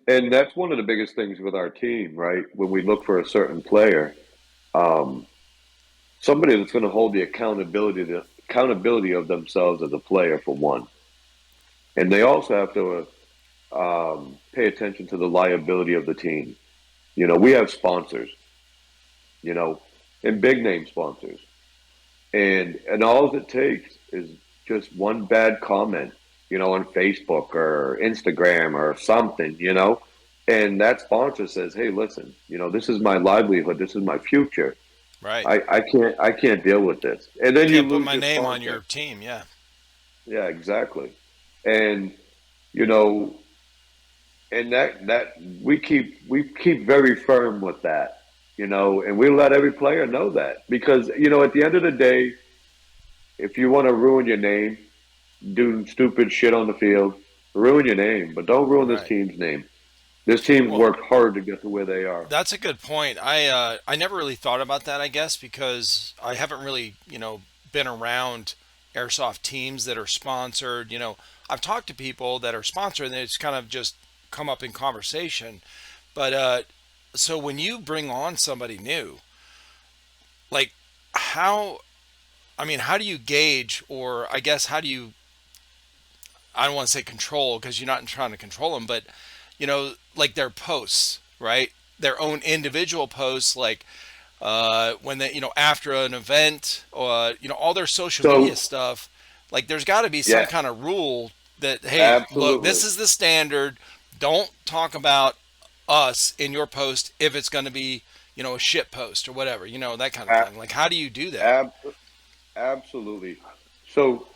that's one of the biggest things with our team, right? When we look for a certain player, somebody that's going to hold the accountability of themselves as a player, for one, and they also have to pay attention to the liability of the team. You know, we have sponsors, you know, and big name sponsors. And all it takes is just one bad comment, you know, on Facebook or Instagram or something, you know, and that sponsor says, "Hey, listen, you know, this is my livelihood, this is my future. Right. I can't deal with this," and then you Can't put lose my your name on sponsor. your team. Yeah. Yeah, exactly. And you know, and that we keep very firm with that, you know, and we let every player know that because you know, at the end of the day, if you want to ruin your name, do stupid shit on the field, ruin your name, but don't ruin this Right. team's name. This team's Well, worked hard to get to where they are. that's a good point. I never really thought about that, I guess, because I haven't really, been around airsoft teams that are sponsored. I've talked to people that are sponsored and it's kind of just come up in conversation. But so when you bring on somebody new, like how how do you gauge, or I guess how do you, I don't want to say control because you're not trying to control them, but like their posts, right? Their own individual posts, like when they, after an event, or all their social So media stuff. Like, there's got to be some yeah, kind of rule that, hey, look, this absolutely. is the standard. Don't talk about us in your post if it's going to be, a shit post or whatever, that kind of A- thing. Like, how do you do that? ab- Absolutely. So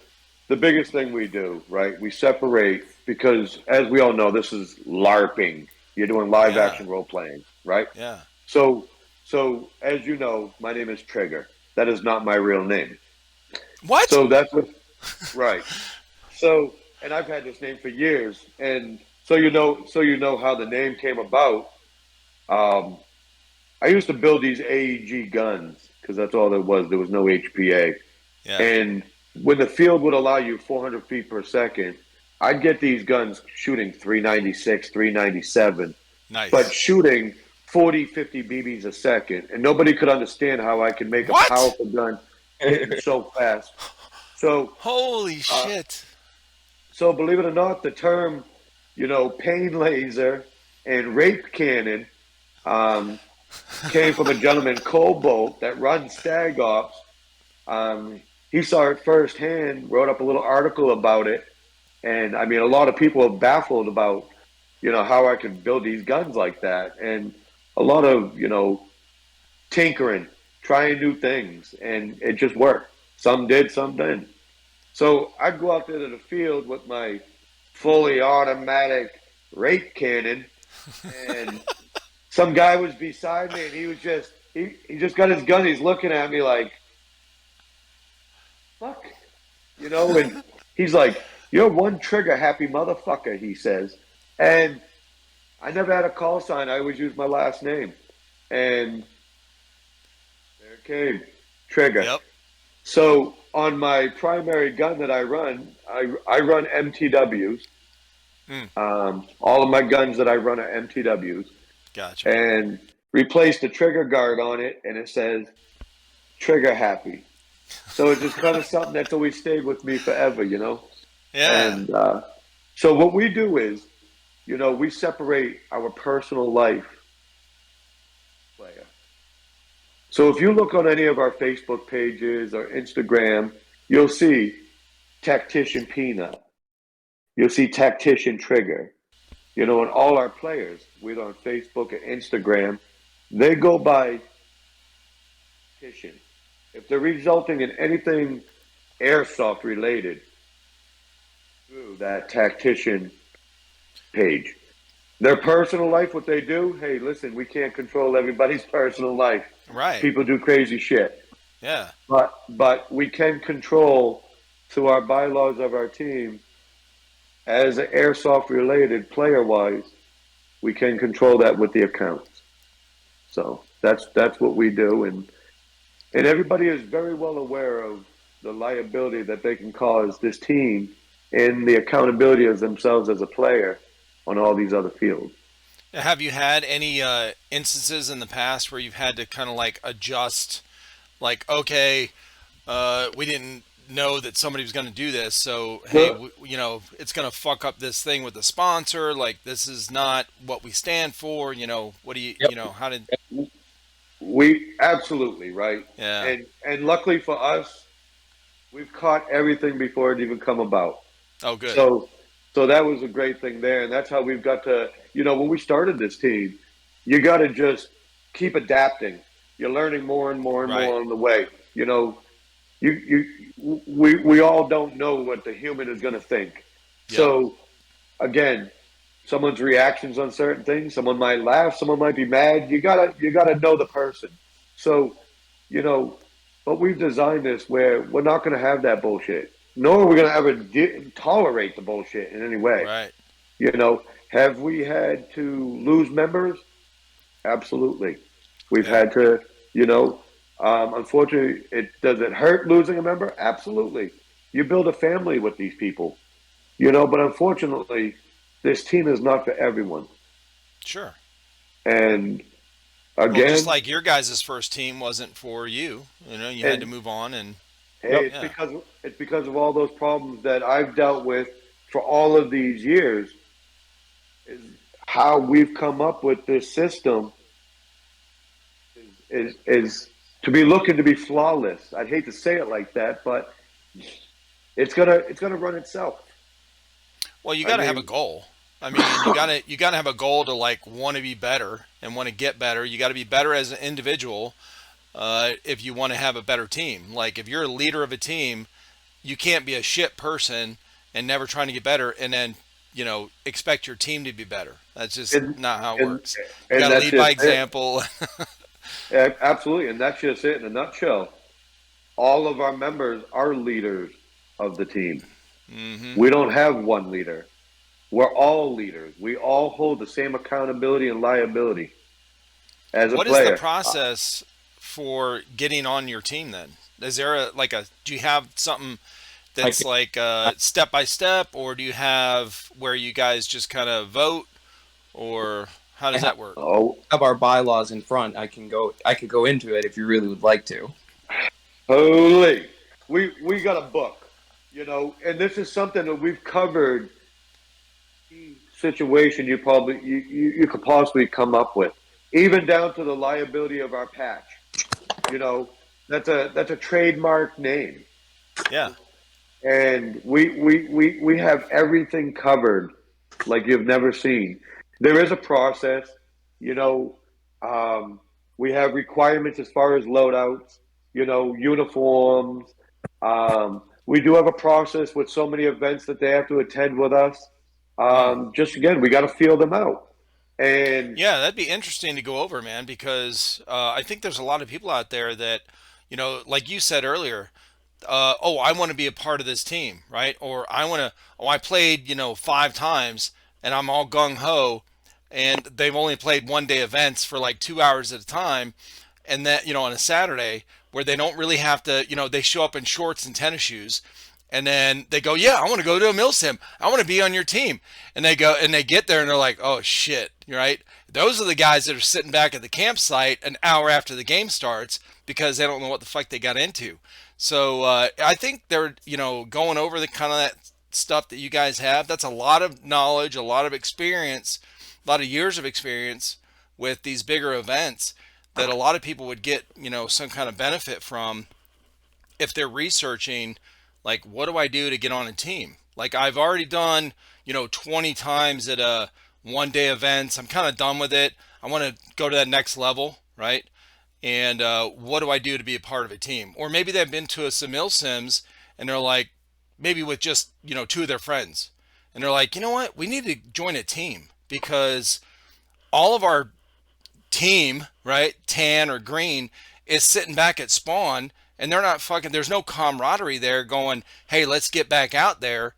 the biggest thing we do, right? We separate because, as we all know, this is LARPing. You're doing live Yeah, action role playing, right? yeah. So, so as you know, my name is Trigger. That is not my real name. What? So that's what, right. So, and I've had this name for years, and so you know how the name came about. Um, I used to build these AEG guns because that's all there was. There was no HPA, Yeah, and when the field would allow you 400 feet per second, I'd get these guns shooting 396, 397, but nice. shooting 40, 50 BBs a second, and nobody could understand how I could make a What? powerful gun hitting so fast. So, Holy uh, shit. so believe it or not, the term, pain laser and rape cannon um, came from a gentleman, Cobalt, that runs Stag Ops. Um, he saw it firsthand, wrote up a little article about it, and I mean, a lot of people are baffled about, how I can build these guns like that, and a lot of, tinkering, trying new things, and it just worked. Some did, some didn't. So I'd go out there to the field with my fully automatic rape cannon, and some guy was beside me, and he just got his gun. He's looking at me like, "Fuck," and he's like, "You're one trigger happy motherfucker," he says, and I never had a call sign. I always used my last name, and there it came, Trigger. Yep. So on my primary gun that I run MTWs. Mm, All of my guns that I run are MTWs, gotcha. and replaced the trigger guard on it, and it says "Trigger Happy." So it's just kind of something that's always stayed with me forever. Yeah. And so what we do is, we separate our personal life player. So if you look on any of our Facebook pages or Instagram, you'll see Tactician Peanut. You'll see Tactician Trigger. And all our players, whether on Facebook or Instagram, they go by Tactician. If they're resulting in anything airsoft related through that Tactician page. Their personal life, what they do, hey, listen, we can't control everybody's personal life. Right. People do crazy shit. Yeah. But we can control through our bylaws of our team as airsoft related player wise, we can control that with the accounts. So that's what we do, and everybody is very well aware of the liability that they can cause this team and the accountability of themselves as a player on all these other fields. Have you had any instances in the past where you've had to kind of like adjust, like, okay, we didn't know that somebody was going to do this. So, hey, you know, it's going to fuck up this thing with the sponsor. Like, this is not what we stand for. You know, what do you, Yep. you know, how did, We absolutely right. yeah. And luckily for us, we've caught everything before it even come about. Oh, good. So that was a great thing there, and that's how we've got to. You know, when we started this team, you got to just keep adapting. You're learning more and more and Right. more on the way. You know, we all don't know what the human is going to think. Yep. So again, someone's reactions on certain things, someone might laugh, someone might be mad. You gotta know the person. So, you know, but we've designed this where we're not going to have that bullshit, nor are we going to ever tolerate the bullshit in any way. Right. You know, have we had to lose members? Absolutely. We've had to, you know, unfortunately, does it hurt losing a member? Absolutely. You build a family with these people, you know, but unfortunately, this team is not for everyone. Sure. And again, well, just like your guys' first team wasn't for you, you know, you had to move on and. Hey, it's because of all those problems that I've dealt with for all of these years. Is how we've come up with this system is to be looking to be flawless. I'd hate to say it like that, but it's gonna run itself. Well, you got to have a goal. I mean, you got to have a goal to like want to be better and want to get better. You got to be better as an individual. If you want to have a better team. Like if you're a leader of a team, you can't be a shit person and never trying to get better and then, you know, expect your team to be better. That's just not how it works. You got to lead by example. Absolutely. And that's just it in a nutshell. All of our members are leaders of the team. Mm-hmm. We don't have one leader. We're all leaders. We all hold the same accountability and liability as a player. What is the process for getting on your team then? Is there do you have something that's like step by step, or do you have where you guys just kind of vote, or how does that work? Oh, I have our bylaws in front. I could go into it if you really would like to. Holy, we got a book, you know, and this is something that we've covered. Situation you could possibly come up with, even down to the liability of our patch. You know, that's a trademark name. Yeah. And we have everything covered like you've never seen. There is a process, you know, we have requirements as far as loadouts, you know, uniforms. We do have a process with so many events that they have to attend with us. Just again, we got to feel them out. And yeah, that'd be interesting to go over, man, because I think there's a lot of people out there that, you know, like you said earlier, I want to be a part of this team, right? Or I played, you know, 5 times and I'm all gung ho, and they've only played 1-day events for like 2 hours at a time, and that, you know, on a Saturday where they don't really have to, you know, they show up in shorts and tennis shoes. And then they go, yeah, I want to go to a MilSim. I want to be on your team. And they go and they get there and they're like, oh shit, right? Those are the guys that are sitting back at the campsite an hour after the game starts because they don't know what the fuck they got into. So I think they're, you know, going over the kind of that stuff that you guys have. That's a lot of knowledge, a lot of experience, a lot of years of experience with these bigger events that a lot of people would get, you know, some kind of benefit from if they're researching. Like, what do I do to get on a team? Like, I've already done, you know, 20 times at a 1-day events. I'm kind of done with it. I want to go to that next level, right? And what do I do to be a part of a team? Or maybe they've been to some MilSims and they're like, maybe with just, you know, 2 of their friends. And they're like, you know what? We need to join a team because all of our team, right, tan or green, is sitting back at spawn. And they're not fucking, there's no camaraderie there going, hey, let's get back out there.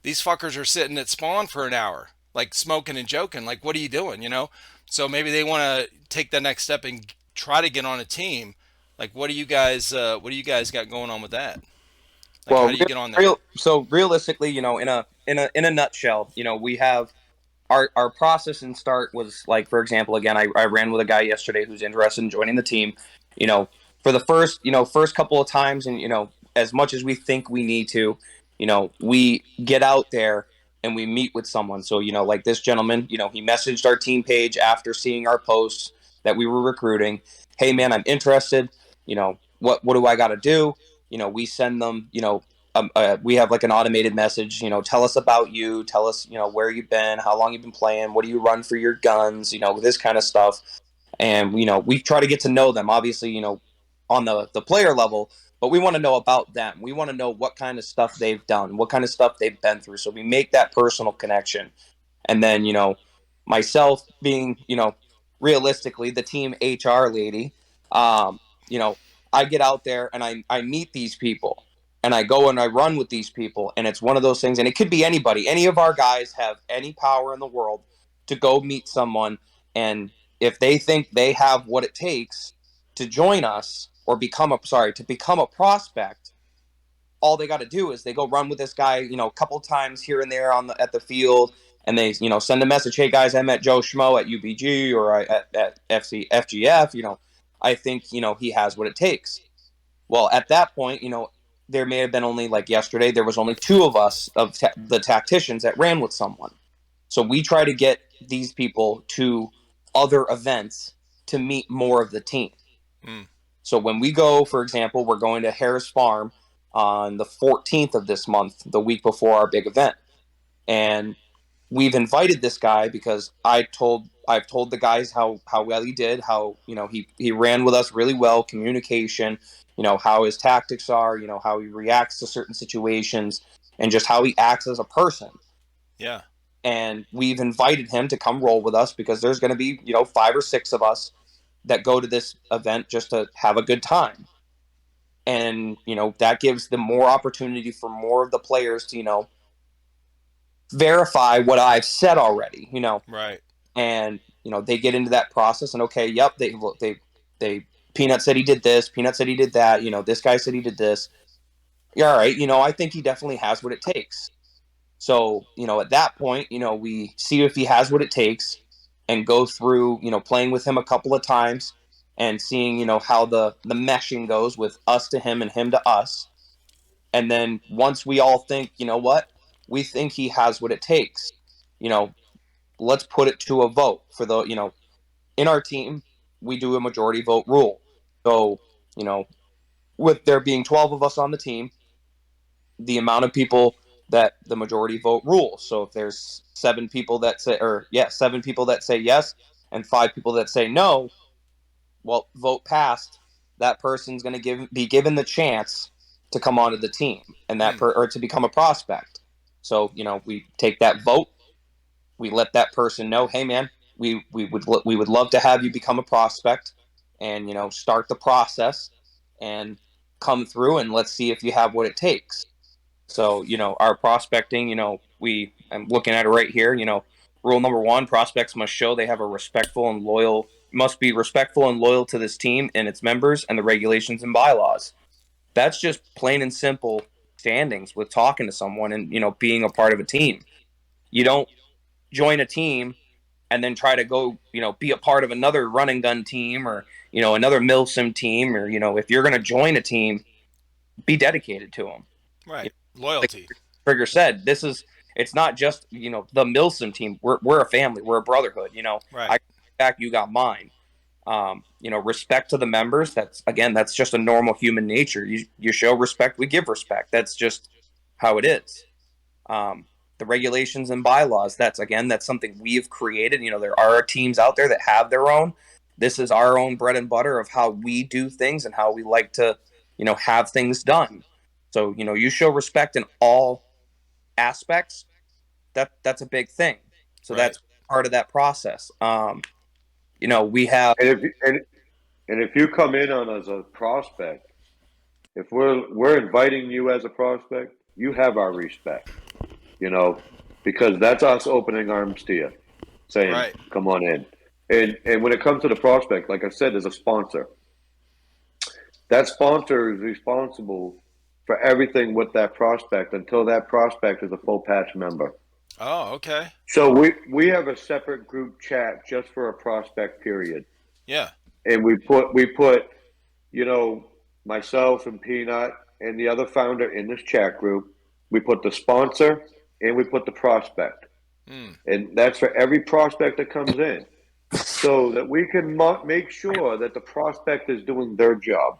These fuckers are sitting at spawn for an hour, like smoking and joking. Like, what are you doing, you know? So maybe they want to take the next step and try to get on a team. Like, what do you guys got going on with that? Like, well, how do you get on there? So realistically, you know, in a nutshell, you know, we have our process and start was like, for example, again, I ran with a guy yesterday who's interested in joining the team, you know. For the first couple of times, and, you know, as much as we think we need to, we get out there and we meet with someone. So, like this gentleman, he messaged our team page after seeing our posts that we were recruiting. Hey man, I'm interested. What do I got to do? We send them, we have like an automated message, tell us about you, tell us, where you've been, how long you've been playing, what do you run for your guns, this kind of stuff. And, we try to get to know them, obviously, on the player level, but we want to know about them. We want to know what kind of stuff they've done, what kind of stuff they've been through. So we make that personal connection. And then, myself being, realistically the team HR lady, I get out there and I meet these people and I go and I run with these people. And it's one of those things, and it could be anybody. Any of our guys have any power in the world to go meet someone. And if they think they have what it takes to join us or become a prospect, all they got to do is they go run with this guy, a couple times here and there at the field, and they, send a message, hey guys, I met Joe Schmo at UBG or at FGF, I think, he has what it takes. Well, at that point, there may have been only, like yesterday, there was only 2 of us of the tacticians that ran with someone. So we try to get these people to other events to meet more of the team. Mm. So when we go, for example, we're going to Harris Farm on the 14th of this month, the week before our big event. And we've invited this guy because I've told the guys how well he did, how, he ran with us really well, communication, how his tactics are, how he reacts to certain situations, and just how he acts as a person. Yeah. And we've invited him to come roll with us because there's going to be, 5 or 6 of us that go to this event just to have a good time. And, that gives them more opportunity for more of the players to, verify what I've said already, Right. And, they get into that process and, okay, yep, they Peanut said he did this, Peanut said he did that, this guy said he did this. Yeah, all right, I think he definitely has what it takes. So, at that point, we see if he has what it takes and go through, playing with him a couple of times and seeing, how the meshing goes with us to him and him to us. And then once we all think, what, we think he has what it takes, let's put it to a vote for the, in our team, we do a majority vote rule. So, with there being 12 of us on the team, the amount of people that the majority vote rules. So if there's 7 people that say, 7 people that say yes and 5 people that say no, well, vote passed. That person's going to be given the chance to come onto the team and or to become a prospect. So, we take that vote, we let that person know, hey man, we would love to have you become a prospect and, start the process and come through and let's see if you have what it takes. So, our prospecting, I'm looking at it right here, rule number 1, prospects must show they have must be respectful and loyal to this team and its members and the regulations and bylaws. That's just plain and simple standings with talking to someone and, being a part of a team. You don't join a team and then try to go, be a part of another run and gun team or, another MilSim team or, if you're going to join a team, be dedicated to them. Right. Loyalty. Like Trigger said, it's not just, the MilSim team. We're a family. We're a brotherhood, Right. I got back, you got mine. Respect to the members. That's just a normal human nature. You show respect, we give respect. That's just how it is. The regulations and bylaws, that's something we've created. There are teams out there that have their own. This is our own bread and butter of how we do things and how we like to, have things done. So, you show respect in all aspects. That's a big thing. So right. That's part of that process. We have, and if you come in on as a prospect, if we're inviting you as a prospect, you have our respect, because that's us opening arms to you, saying, right, come on in. And when it comes to the prospect, like I said, there's a sponsor. That sponsor is responsible for everything with that prospect until that prospect is a full patch member. Oh, okay. So we have a separate group chat just for a prospect period. Yeah. And we put myself and Peanut and the other founder in this chat group, we put the sponsor and we put the prospect. And that's for every prospect that comes in, so that we can make sure that the prospect is doing their job.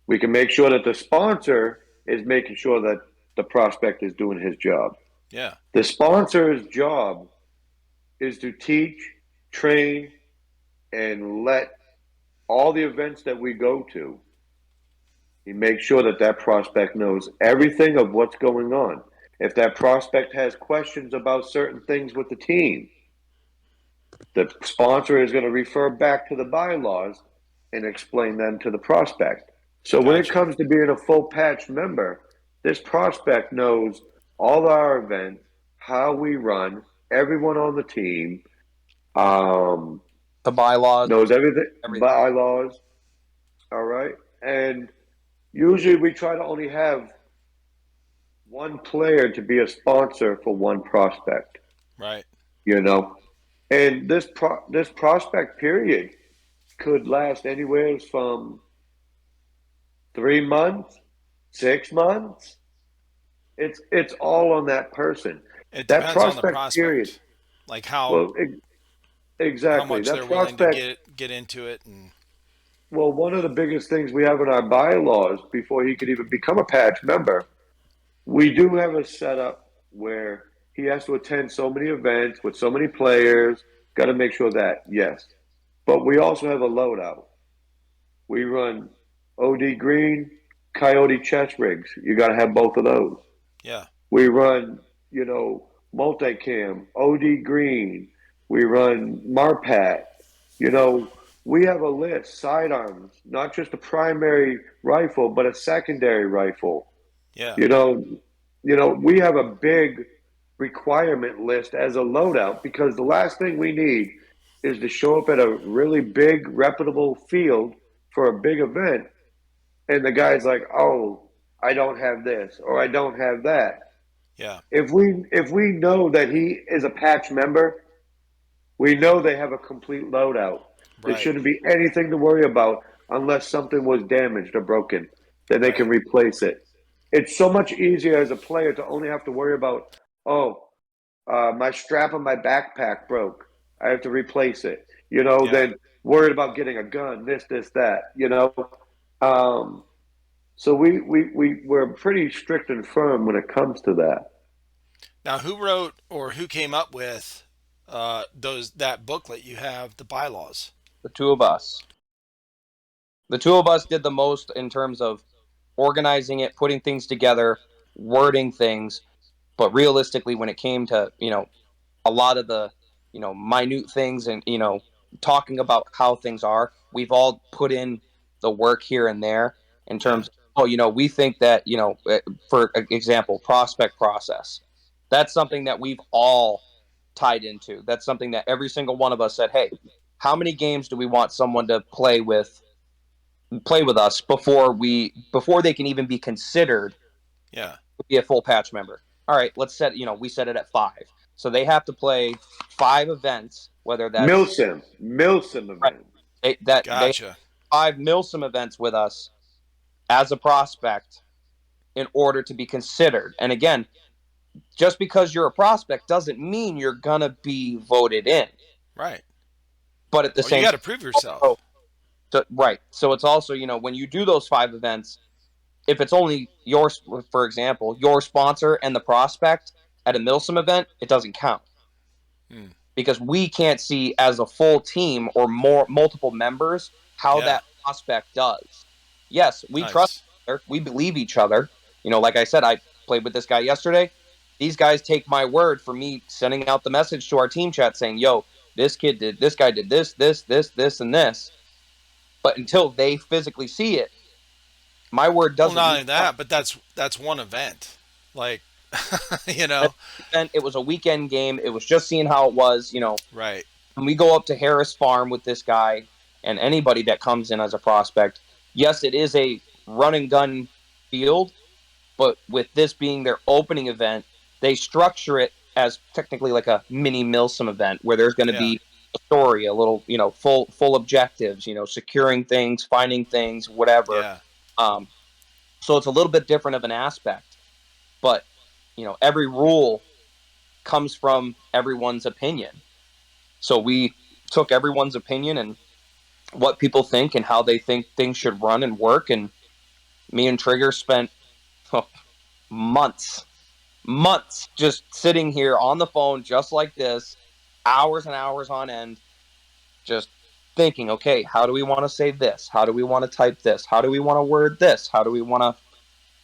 We can make sure that the sponsor is making sure that the prospect is doing his job. Yeah. The sponsor's job is to teach, train, and let all the events that we go to, he makes sure that that prospect knows everything of what's going on. If that prospect has questions about certain things with the team, the sponsor is going to refer back to the bylaws and explain them to the prospect. So when it comes to being a full patch member, this prospect knows all our events, how we run, everyone on the team, The bylaws. knows everything. Bylaws. All right. And usually we try to only have one player to be a sponsor for one prospect. Right. You know, and this prospect period could last anywhere from 3 months, 6 months. It's all on that person. It That depends on the prospect prospect, period. like how Well, exactly. how much That they're willing to prospect. get into it, and Well, one of the biggest things we have in our bylaws before he could even become a patch member, we do have a setup where he has to attend so many events with so many players. Got to make sure that, yes. But we also have a loadout. We run OD green, coyote chest rigs. You got to have both of those. yeah, We run, multicam, OD green. We run Marpat. We have a list, sidearms, not just a primary rifle, but a secondary rifle. yeah, We have a big requirement list as a loadout, because the last thing we need is to show up at a really big, reputable field for a big event, and the guy's like, "Oh, I don't have this or I don't have that." yeah, If we know that he is a patch member, we know they have a complete loadout. There right, shouldn't be anything to worry about unless something was damaged or broken. Then they can replace it. It's so much easier as a player to only have to worry about, my strap on my backpack broke. I have to replace it. yeah. Then worried about getting a gun, this, that. So we're pretty strict and firm when it comes to that. Now, who wrote or who came up with that booklet you have, the bylaws? The two of us. The two of us did the most in terms of organizing it, putting things together, wording things. But realistically, when it came to, a lot of the, minute things and, talking about how things are, we've all put in the work here and there in terms of, we think that, for example, prospect process. That's something that we've all tied into. That's something that every single one of us said, hey, how many games do we want someone to play with us before they can even be considered Yeah, to be a full patch member? All right, let's set, we set it at 5. So they have to play 5 events, whether that's MilSim event. Right. They gotcha. have 5 MilSim events with us as a prospect in order to be considered. And again, just because you're a prospect doesn't mean you're gonna be voted in. Right. But at the You same got to prove yourself. right. So it's also, when you do those 5 events, if it's only for example, your sponsor and the prospect at a MilSim event, it doesn't count. Because we can't see as a full team or multiple members how that prospect does. Yes, we trust each other. We believe each other. Like I said, I played with this guy yesterday. These guys take my word for me sending out the message to our team chat saying, yo, this guy did this, and this. But until they physically see it, my word doesn't. Well, not only that, but that's one event. Like, And it was a weekend game. It was just seeing how it was, Right. When we go up to Harris Farm with this guy and anybody that comes in as a prospect, yes, it is a run and gun field, but with this being their opening event, they structure it as technically like a mini MilSim event where there's going to be a story, a little, full objectives, securing things, finding things, whatever. Yeah. So it's a little bit different of an aspect, but every rule comes from everyone's opinion. So we took everyone's opinion and what people think and how they think things should run and work. And me and Trigger spent months just sitting here on the phone, just like this, hours and hours on end, just thinking, okay, how do we want to say this? How do we want to type this? How do we want to word this? How do we want to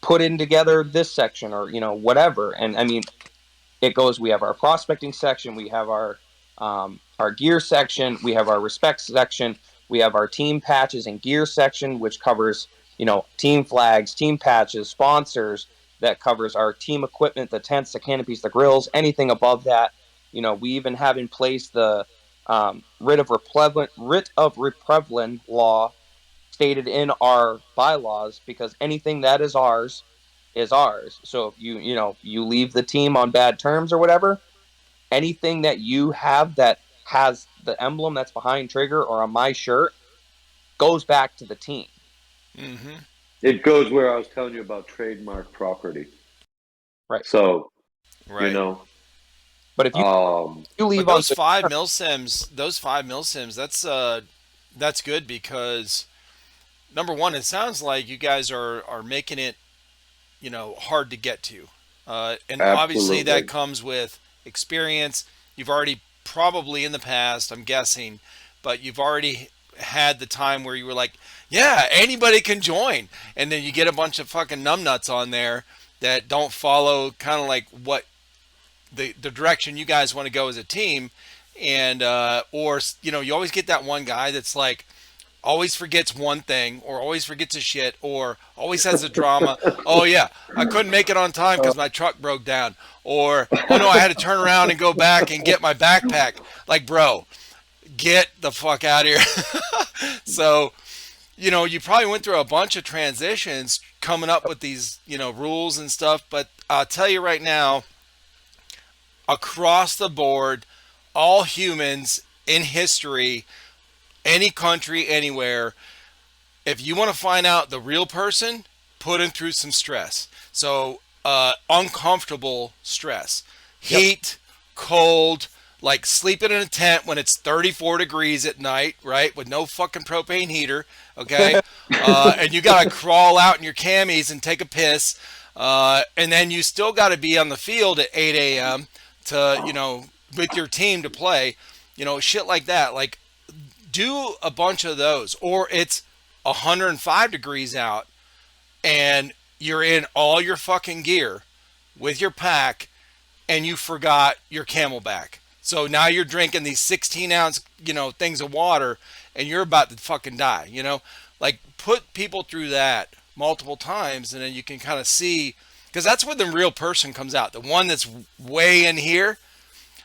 put in together this section, or whatever? And I mean, it goes, we have our prospecting section, we have our gear section, we have our respect section, we have our team patches and gear section, which covers team flags, team patches, sponsors. That covers our team equipment, the tents, the canopies, the grills, anything above that. We even have in place the writ of replevin law stated in our bylaws, because anything that is ours is ours. So if you leave the team on bad terms or whatever, anything that you have that has the emblem that's behind Trigger or on my shirt goes back to the team. Mm-hmm. It goes where I was telling you about trademark property. Right. So, right. But if you leave those on five MilSims, that's good, because number one, it sounds like you guys are making it, hard to get to. And obviously that comes with experience. You've already probably in the past, I'm guessing, but you've already had the time where you were like, yeah, anybody can join. And then you get a bunch of fucking numbnuts on there that don't follow kind of like what the direction you guys want to go as a team. And, or, you always get that one guy that's like, always forgets one thing, or always forgets a shit, or always has a drama. Oh yeah, I couldn't make it on time because my truck broke down. Or, oh no, I had to turn around and go back and get my backpack. Like, bro, get the fuck out of here. So, you probably went through a bunch of transitions coming up with these, rules and stuff. But I'll tell you right now, across the board, all humans in history, any country, anywhere, if you want to find out the real person, put him through some stress. So, uncomfortable stress, heat, cold, like sleeping in a tent when it's 34 degrees at night, right? With no fucking propane heater, okay? And you got to crawl out in your camis and take a piss. And then you still got to be on the field at 8 a.m. to, with your team to play, shit like that. Like, do a bunch of those. Or it's 105 degrees out and you're in all your fucking gear with your pack and you forgot your Camelback. So now you're drinking these 16-ounce, things of water and you're about to fucking die, Like, put people through that multiple times, and then you can kind of see, because that's where the real person comes out. The one that's way in here,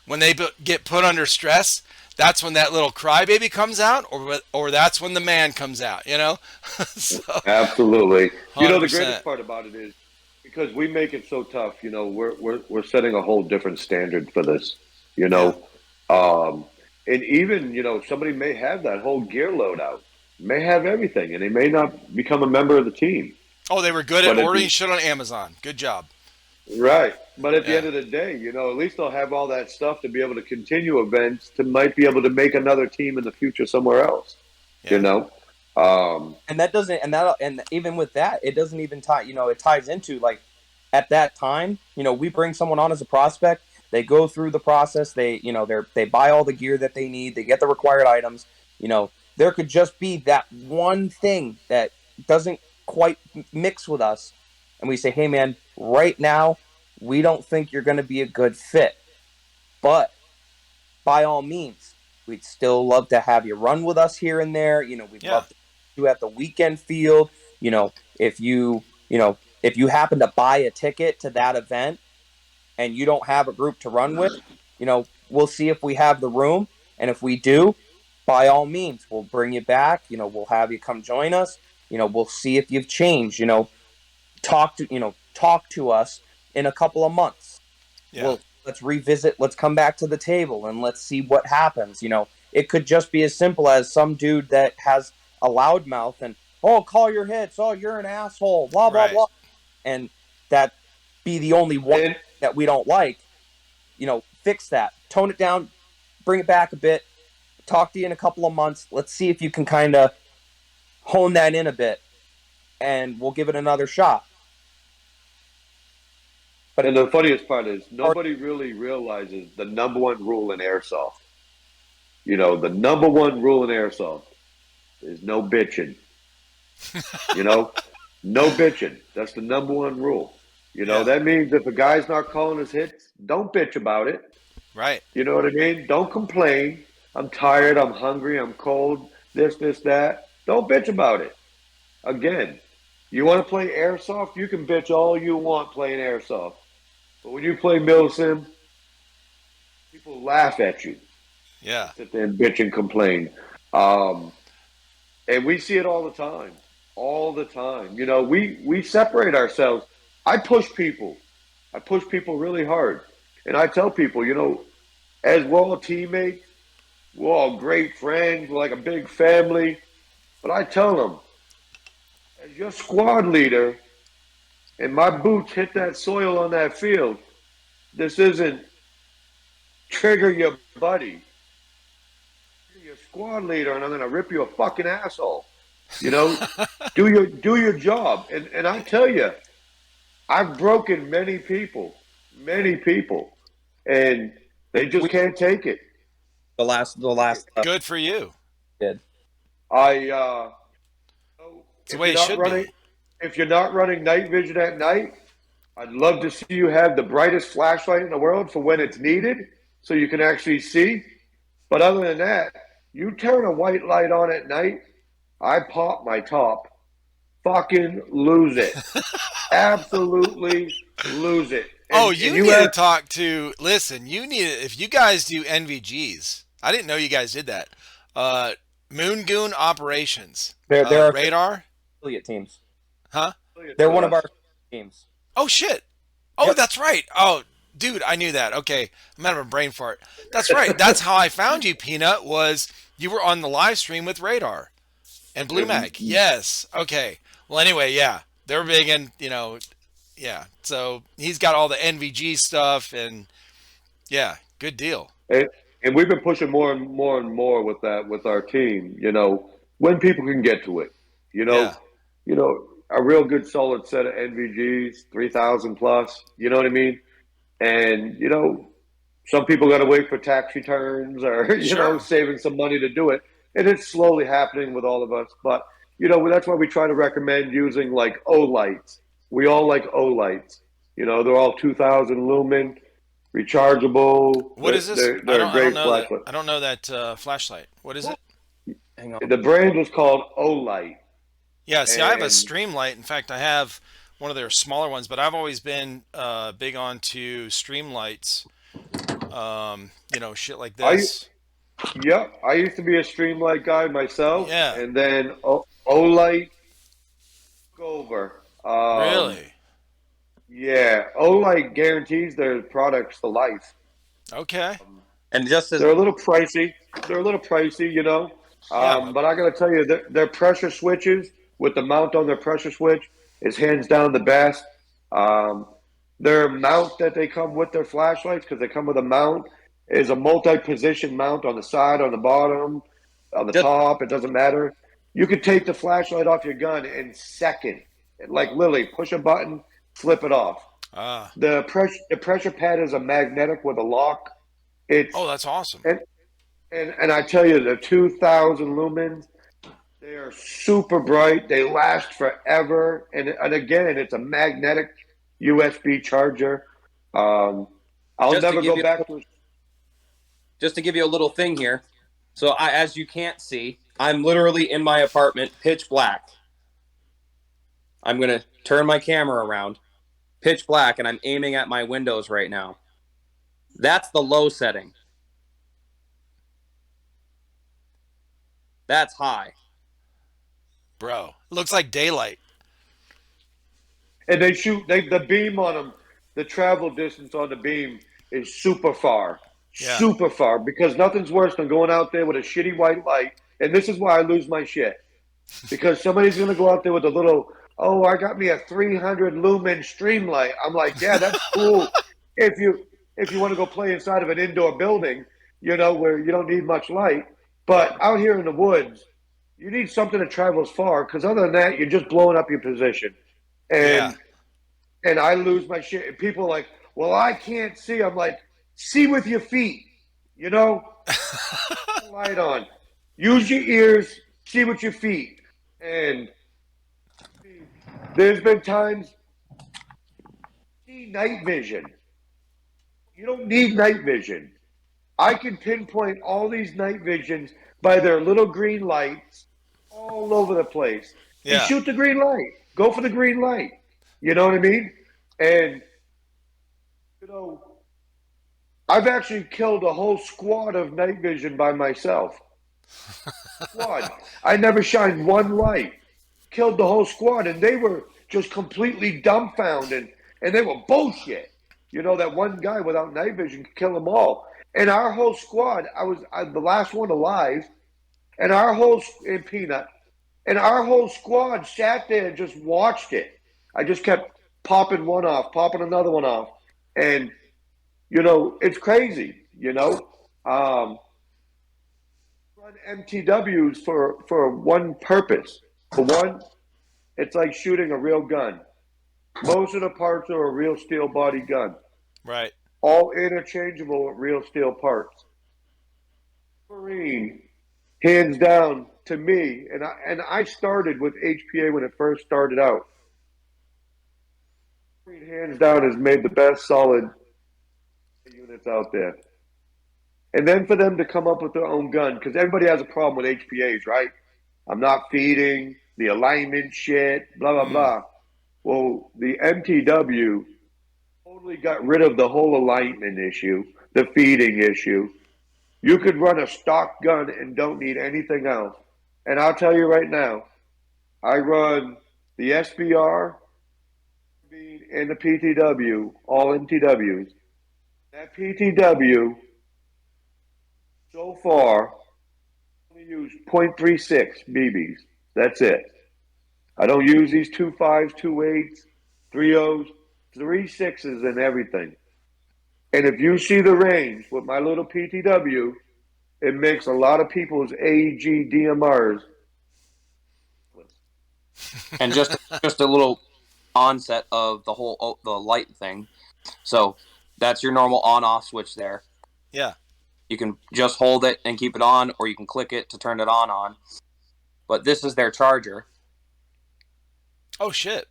when they get put under stress, that's when that little crybaby comes out, or that's when the man comes out, So, absolutely. 100%. The greatest part about it is because we make it so tough. We're setting a whole different standard for this. And even somebody may have that whole gear load out, may have everything, and they may not become a member of the team. Oh, they were good at ordering shit on Amazon. Good job. Right. But at the end of the day, at least they'll have all that stuff to be able to continue events, might be able to make another team in the future somewhere else. And that doesn't, and even with that, it doesn't even tie, it ties into, like, at that time, we bring someone on as a prospect, they go through the process, they buy all the gear that they need, they get the required items, there could just be that one thing that doesn't quite mix with us. And we say, hey man, right now, we don't think you're going to be a good fit. But by all means, we'd still love to have you run with us here and there. We'd love to do at the weekend field. If you happen to buy a ticket to that event and you don't have a group to run with, we'll see if we have the room. And if we do, by all means, we'll bring you back. We'll have you come join us. We'll see if you've changed. Talk to us in a couple of months. Well, let's revisit, let's come back to the table and let's see what happens. It could just be as simple as some dude that has a loudmouth and oh, call your hits. Oh, you're an asshole. Blah, blah, Right. blah. And that be the only one And that we don't like. Fix that. Tone it down. Bring it back a bit. Talk to you in a couple of months. Let's see if you can kind of hone that in a bit. And we'll give it another shot. and the funniest part is nobody really realizes the number one rule in airsoft. The number one rule in airsoft is no bitching. No bitching. That's the number one rule. Yeah. That means if a guy's not calling his hits, don't bitch about it. Right. You know what I mean? Don't complain. I'm tired. I'm hungry. I'm cold. This, that. Don't bitch about it. Again, you want to play airsoft? You can bitch all you want playing airsoft. But when you play MilSim, people laugh at you. Yeah. Sit there and bitch and complain. And we see it all the time. All the time. We separate ourselves. I push people. I push people really hard. And I tell people, as we're all teammates, we're all great friends, we're like a big family. But I tell them, as your squad leader, and my boots hit that soil on that field, this isn't trigger your buddy. Trigger your squad leader, and I'm going to rip you a fucking asshole. Do your job. And I tell you, I've broken many people, and they just can't take it. The last Good for you. did. It's the way it should be. If you're not running night vision at night, I'd love to see you have the brightest flashlight in the world for when it's needed, so you can actually see. But other than that, you turn a white light on at night, I pop my top. Fucking lose it. Absolutely lose it. You need to talk to. Listen, if you guys do NVGs, I didn't know you guys did that. Moon Goon Operations. They're Radar. affiliate teams. Huh? They're one of our teams. Oh shit. Oh, Yep. that's right. Oh, dude, I knew that. Okay, I'm out of a brain fart. That's right. That's how I found you, Peanut. Was you were on the live stream with Radar and Blue Mag? Yes. Okay. Well, anyway, yeah, they're big in yeah. So he's got all the NVG stuff, and yeah, good deal. And we've been pushing more and more with that with our team. When people can get to it. Yeah. A real good solid set of NVGs, 3,000 plus. You know what I mean? And some people got to wait for tax returns or Sure. saving some money to do it. And it's slowly happening with all of us. But that's why we try to recommend using like O lights. We all like O lights. They're all 2,000 lumen, rechargeable. What is this? They're I a great don't know that. flashlight. I don't know that flashlight. What is it? Hang on. The brand is called O light. Yeah, see, I have a And- Streamlight. In fact, I have one of their smaller ones, but I've always been big onto Streamlights. Shit like this. Yep, I used to be a Streamlight guy myself. Yeah. And then O-Light took over. Really? Yeah, O-Light guarantees their products for life. Okay. And just as They're a little pricey. Yeah. But I got to tell you, their pressure switches with the mount on their pressure switch is hands down the best. Their mount that they come with their flashlights, because they come with a mount, is a multi-position mount on the side, on the bottom, on the top. It doesn't matter. You could take the flashlight off your gun in second. Like literally, push a button, flip it off. Ah. The pressure pad is a magnetic with a lock. Oh, that's awesome. And I tell you, the 2,000 lumens, they are super bright. They last forever. And again, it's a magnetic USB charger. I'll Just to never give go you- back to. just to give you a little thing here. So as you can't see, I'm literally in my apartment, pitch black. I'm going to turn my camera around, pitch black, and I'm aiming at my windows right now. That's the low setting. That's high. Bro, looks like daylight. And they shoot. The beam on them. The travel distance on the beam is super far. Yeah. Super far, because nothing's worse than going out there with a shitty white light. And this is why I lose my shit. because somebody's going to go out there with a little, oh, I got me a 300 lumen streamlight. I'm like, yeah, that's cool if you want to go play inside of an indoor building, where you don't need much light. But out here in the woods, you need something that travels far, because other than that, you're just blowing up your position. Yeah. And I lose my shit. People are like, well, I can't see. I'm like, see with your feet, light on. Use your ears, see with your feet. And there's been times, see night vision. You don't need night vision. I can pinpoint all these night visions by their little green lights all over the place. Yeah. And shoot the green light. Go for the green light. You know what I mean? And, I've actually killed a whole squad of night vision by myself. Squad. I never shined one light. Killed the whole squad, and they were just completely dumbfounded, and they were bullshit. That one guy without night vision could kill them all. And our whole squad, I was the last one alive, and and Peanut, and our whole squad sat there and just watched it. I just kept popping one off, popping another one off, and it's crazy. Run MTWs for one purpose. For one, it's like shooting a real gun. Most of the parts are a real steel body gun. Right. All interchangeable with real steel parts. Marine, hands down to me, and I started with HPA when it first started out. Marine, hands down, has made the best solid units out there. And then for them to come up with their own gun, because everybody has a problem with HPAs, right? I'm not feeding, the alignment shit, blah, blah, blah. Well, the MTW totally got rid of the whole alignment issue, the feeding issue. You could run a stock gun and don't need anything else. And I'll tell you right now, I run the SBR and the PTW, all MTWs. That PTW, so far, I only use .36 BBs. That's it. I don't use these 2.5s, 2.8s, 3.0s, 3.6s and everything. And if you see the range with my little PTW, it makes a lot of people's AEG DMRs. And just a little onset of the light thing. So that's your normal on-off switch there. Yeah. You can just hold it and keep it on, or you can click it to turn it on. But this is their charger. Oh, shit.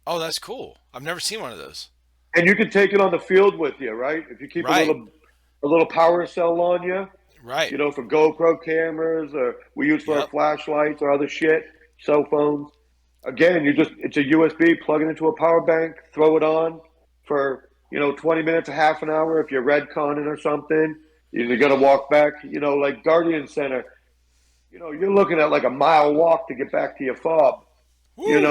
Oh, that's cool. I've never seen one of those. And you can take it on the field with you, right? If you keep Right. a little power cell on you, Right. for GoPro cameras, or we use for our flashlights or other shit, cell phones. Again, it's a USB, plug it into a power bank, throw it on for, 20 minutes, a half an hour if you're redconning or something. You're going to walk back, like Guardian Center. You're looking at like a mile walk to get back to your fob, and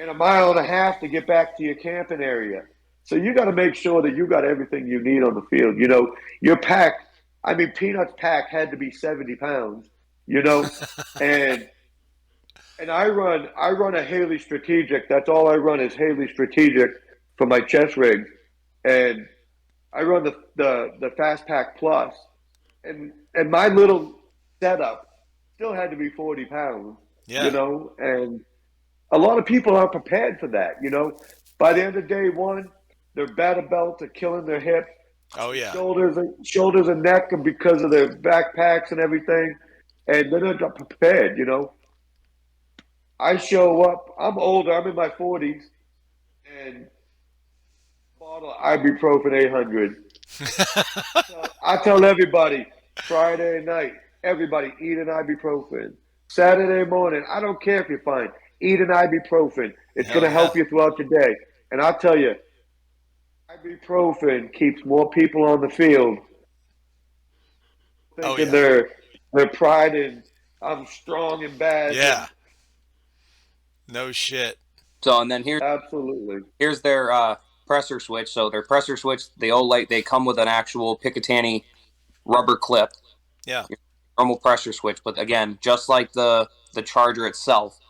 a mile and a half to get back to your camping area. So you got to make sure that you got everything you need on the field. Your pack, Peanut's pack had to be 70 pounds, and I run a Haley Strategic. That's all I run is Haley Strategic for my chest rig. And I run the Fast Pack Plus. And my little setup still had to be 40 pounds, and a lot of people aren't prepared for that, By the end of day one, their battle belts are killing their hips. Oh, yeah. Shoulders and neck, and because of their backpacks and everything, and they're not prepared, I show up, I'm older, I'm in my 40s, and bottle of ibuprofen 800. So I tell everybody, Friday night, everybody eat an ibuprofen. Saturday morning, I don't care if you're fine, eat an ibuprofen. It's going to help you throughout your day. And I'll tell you, ibuprofen keeps more people on the field thinking their pride in I'm strong and bad. Yeah. No shit. So, and then absolutely. Here's their pressure switch. So their pressure switch, the Olight, they come with an actual Picatinny rubber clip. Yeah. normal pressure switch, but again, just like the charger itself,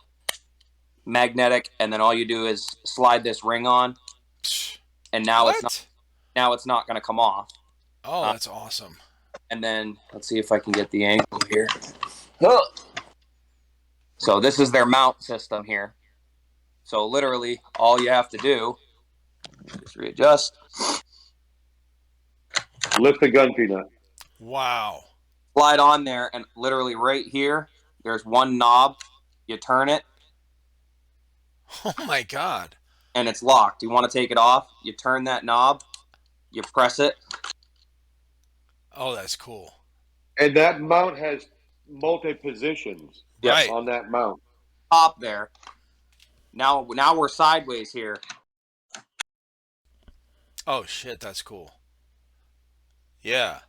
magnetic, and then all you do is slide this ring on, and now What? it's not going to come off. Oh, that's awesome. And then let's see if I can get the angle here. So this is their mount system here. So literally all you have to do is readjust, Lift the gun peanut. Wow. slide on there, and literally right here, there's one knob. You turn it, Oh my God. and it's locked. You want to take it off, you turn that knob, you press it. Oh, that's cool. And that mount has multi-positions Right. on that mount. Top there. Now we're sideways here. Oh shit, that's cool. Yeah.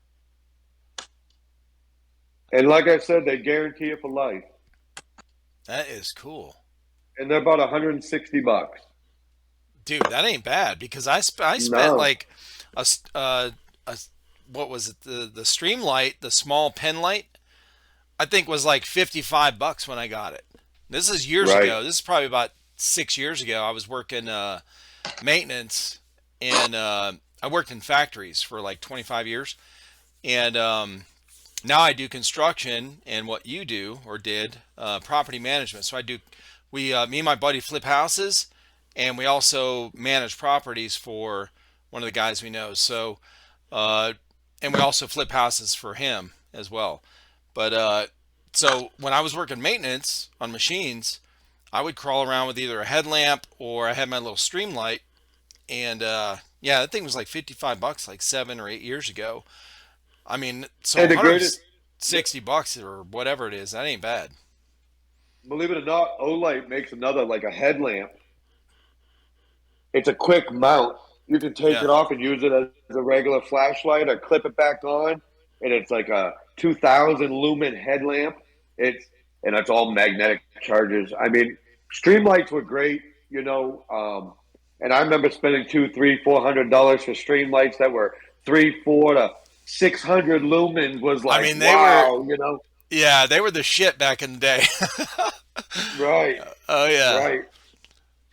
And like I said, they guarantee it for life. That is cool. And they're about $160. Dude, that ain't bad, because I spent No. like a what was it, the stream light, the small pen light, I think was like $55 when I got it. This is years Right. ago. This is probably about 6 years ago. I was working maintenance, and I worked in factories for like 25 years, and now I do construction and what you do or did, property management. So me and my buddy flip houses, and we also manage properties for one of the guys we know. So, and we also flip houses for him as well. But so when I was working maintenance on machines, I would crawl around with either a headlamp or I had my little stream light, and yeah, that thing was like $55 like 7 or 8 years ago. I mean, so And the greatest, $160 or whatever it is, that ain't bad. believe it or not, Olight makes another, like a headlamp. It's a quick mount. You can take Yeah. it off and use it as a regular flashlight or clip it back on. And it's like a 2,000 lumen headlamp. And it's all magnetic charges. I mean, streamlights were great, you know. And I remember spending $200, $300, $400 for streamlights that were 300, 400 to 600 lumens. Was like, I mean, they wow, you know. Yeah, they were the shit back in the day. Right. Oh yeah. Right.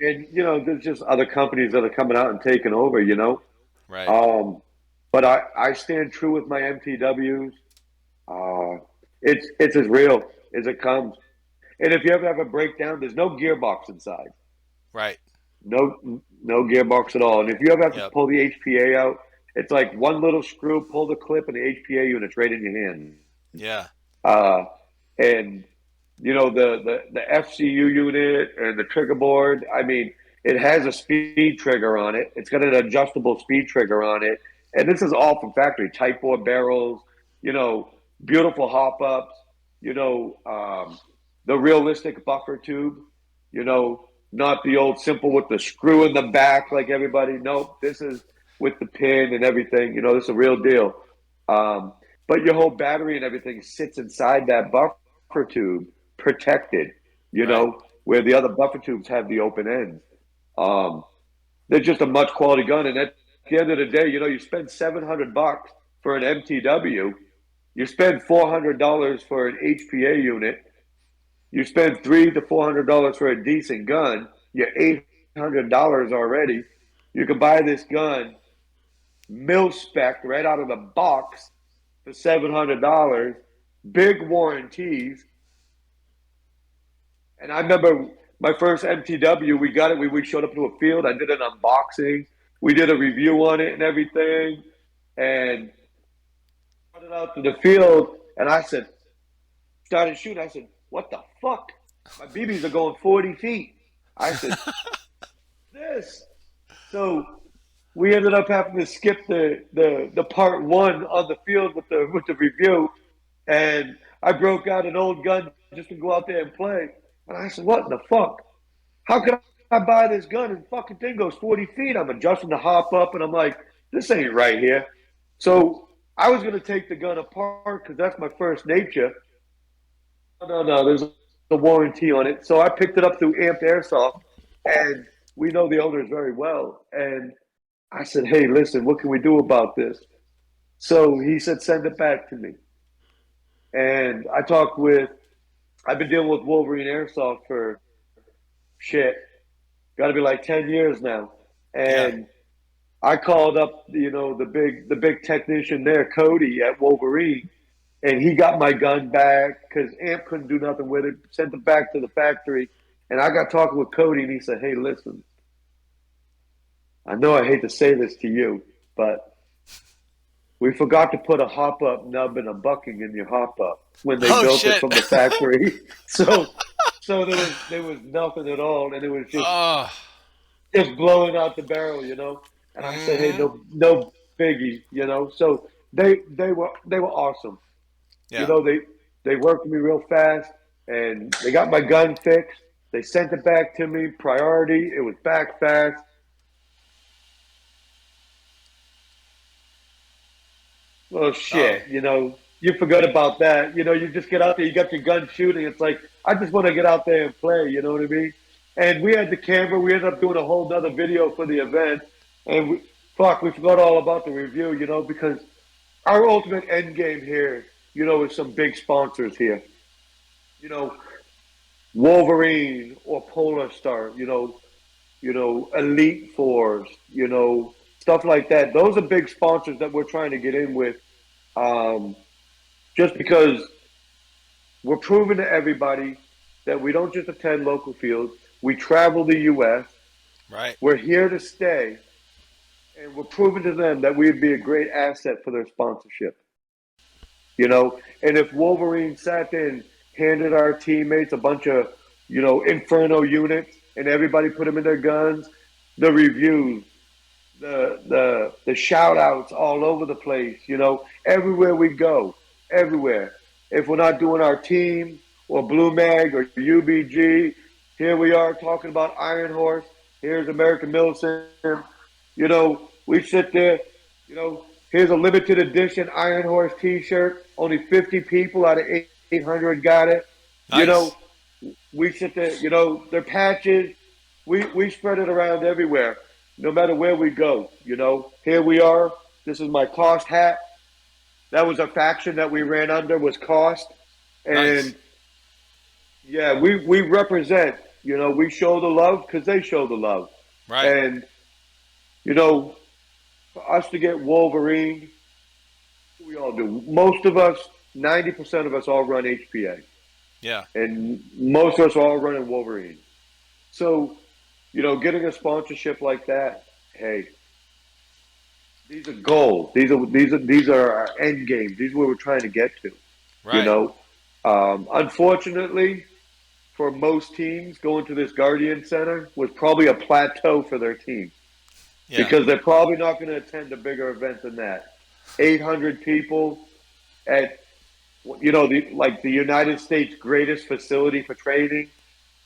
And you know, there's just other companies that are coming out and taking over, you know. Right. But I stand true with my MTWs. It's as real as it comes. And if you ever have a breakdown, there's no gearbox inside. Right. No gearbox at all. And if you ever have to Yep. pull the HPA out, it's like one little screw, pull the clip, and the HPA unit's right in your hand. Yeah. And you know, the FCU unit and the trigger board, I mean, it has a speed trigger on it. It's got an adjustable speed trigger on it. And this is all from factory. Type 4 barrels, you know, beautiful hop ups, you know, the realistic buffer tube, you know, not the old simple with the screw in the back like everybody. Nope, this is with the pin and everything. You know, this is a real deal. But your whole battery and everything sits inside that buffer tube, protected, you know, where the other buffer tubes have the open ends. They're just a much quality gun. And at the end of the day, you know, you spend $700 for an MTW, you spend $400 for an HPA unit, you spend $300 to $400 for a decent gun, you're $800 already. You can buy this gun mil-spec right out of the box for $700, big warranties. And I remember my first MTW, we got it. We showed up to a field. I did an unboxing. We did a review on it and everything. And brought it out to the field. And I said, started shooting. I said, what the fuck? My BBs are going 40 feet. I said, this. So we ended up having to skip the part one on the field with the review. And I broke out an old gun just to go out there and play. And I said, what in the fuck? How can I buy this gun and fucking thing goes 40 feet? I'm adjusting the hop up and I'm like, this ain't right here. So I was going to take the gun apart because that's my first nature. No, there's a warranty on it. So I picked it up through Amped Airsoft, and we know the owners very well. And I said, hey, listen, what can we do about this? So he said, send it back to me. And I've been dealing with Wolverine Airsoft for shit, got to be like 10 years now. Yeah. And I called up, the big technician there, Cody at Wolverine, and he got my gun back because Amp couldn't do nothing with it. Sent it back to the factory, and I got talking with Cody, and he said, "Hey, listen, I know I hate to say this to you, but we forgot to put a hop up nub and a bucking in your hop up when they Oh built it shit. from the factory. So there was nothing at all, and it was Oh. just blowing out the barrel. And I said, hey, Mm-hmm. no biggie. So they were awesome. You Yeah. know, they worked with me real fast, and they got my gun fixed. They sent it back to me, priority. It was back fast. Well, Oh. shit, you forgot about that. You just get out there, you got your gun shooting. It's like, I just want to get out there and play, you know what I mean? And we had the camera. We ended up doing a whole nother video for the event. And we forgot all about the review, because our ultimate end game here, is some big sponsors here. You know, Wolverine or Polar Star, Elite Force, stuff like that. Those are big sponsors that we're trying to get in with. Um, just because we're proving to everybody that we don't just attend local fields, we travel the U.S., Right. we're here to stay, and we're proving to them that we'd be a great asset for their sponsorship. And if Wolverine sat there and handed our teammates a bunch of, Inferno units and everybody put them in their guns, the reviews, the shout outs all over the place, everywhere we go, everywhere. If we're not doing our team or Blue Mag or UBG, here we are talking about Iron Horse. Here's American MilSim. We sit there, here's a limited edition Iron Horse t-shirt. Only 50 people out of 800 got it. You Nice. know, we sit there, their patches, we spread it around everywhere, no matter where we go. Here we are. This is my Cost hat. That was a faction that we ran under, was Cost. Nice. And yeah, we represent, we show the love because they show the love. Right. And, you know, for us to get Wolverine, we all do. Most of us, 90% of us all run HPA. Yeah. And most of us are all running Wolverine. So, getting a sponsorship like that, hey, these are goals. These are our end games. These are where we're trying to get to. You Right. know, Unfortunately, for most teams, going to this Guardian Center was probably a plateau for their team Yeah. because they're probably not going to attend a bigger event than that. 800 people at the United States' greatest facility for training.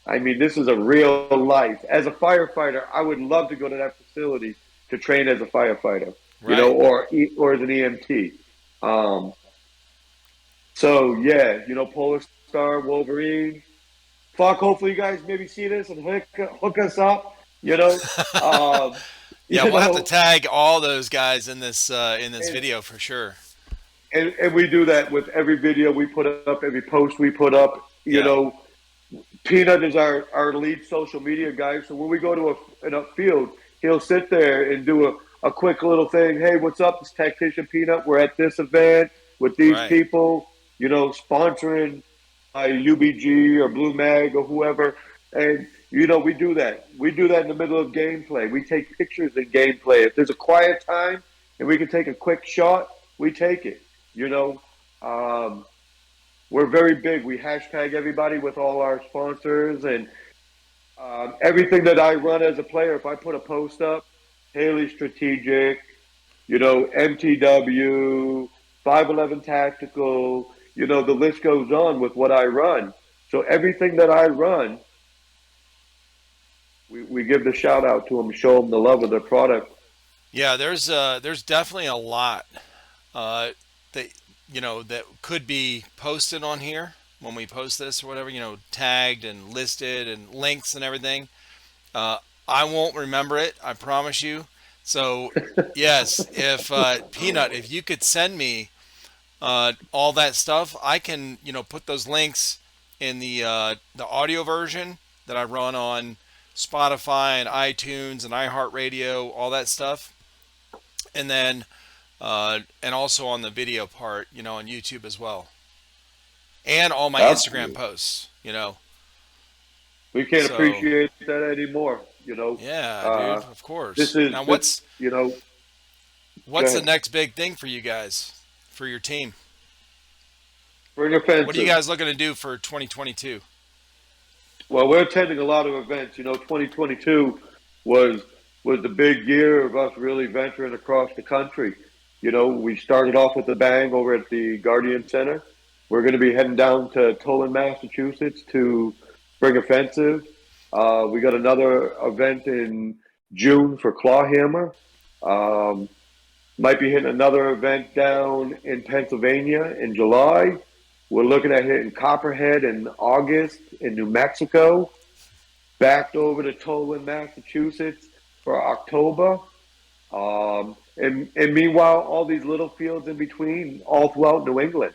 I mean, this is a real life. As a firefighter, I would love to go to that facility to train as a firefighter, Right. or as an EMT. Um, so yeah, Polar Star, Wolverine. Fuck, hopefully you guys maybe see this and hook us up. You know, um, Yeah, you we'll have to know, tag all those guys in this and, video for sure. and we do that with every video we put up, every post we put up. Yeah. Peanut is our lead social media guy. So when we go to a field, he'll sit there and do a quick little thing. Hey, what's up? It's Tactician Peanut. We're at this event with these Right. people, sponsoring by UBG or Blue Mag or whoever. And, we do that. We do that in the middle of gameplay. We take pictures in gameplay. If there's a quiet time and we can take a quick shot, we take it, you know. Um, we're very big. We hashtag everybody with all our sponsors and everything that I run as a player. If I put a post up, Haley Strategic, MTW, 511 Tactical, the list goes on with what I run. So everything that I run, we give the shout out to them, show them the love of their product. Yeah, there's definitely a lot uh, that that could be posted on here when we post this or whatever. Tagged and listed and links and everything. Uh, I won't remember it. I promise you. So yes, if Peanut, if you could send me all that stuff, I can, put those links in the audio version that I run on Spotify and iTunes and iHeartRadio, all that stuff, and then and also on the video part, on YouTube as well, and all my Instagram Absolutely. posts. We can't So appreciate that anymore. yeah, dude, Uh, of this course. is Now, this. what's Go what's the ahead. next big thing for you guys, for your team? Spring What are you offensive. guys looking to do for 2022? Well, we're attending a lot of events. 2022 was was the big year of us really venturing across the country. We started off with a bang over at the Guardian Center. We're going to be heading down to Tolan, Massachusetts to Spring Offensive. We got another event in June for Clawhammer. Um, might be hitting another event down in Pennsylvania in July. We're looking at hitting Copperhead in August in New Mexico. Backed over to Tolan, Massachusetts for October. And meanwhile, all these little fields in between, all throughout New England,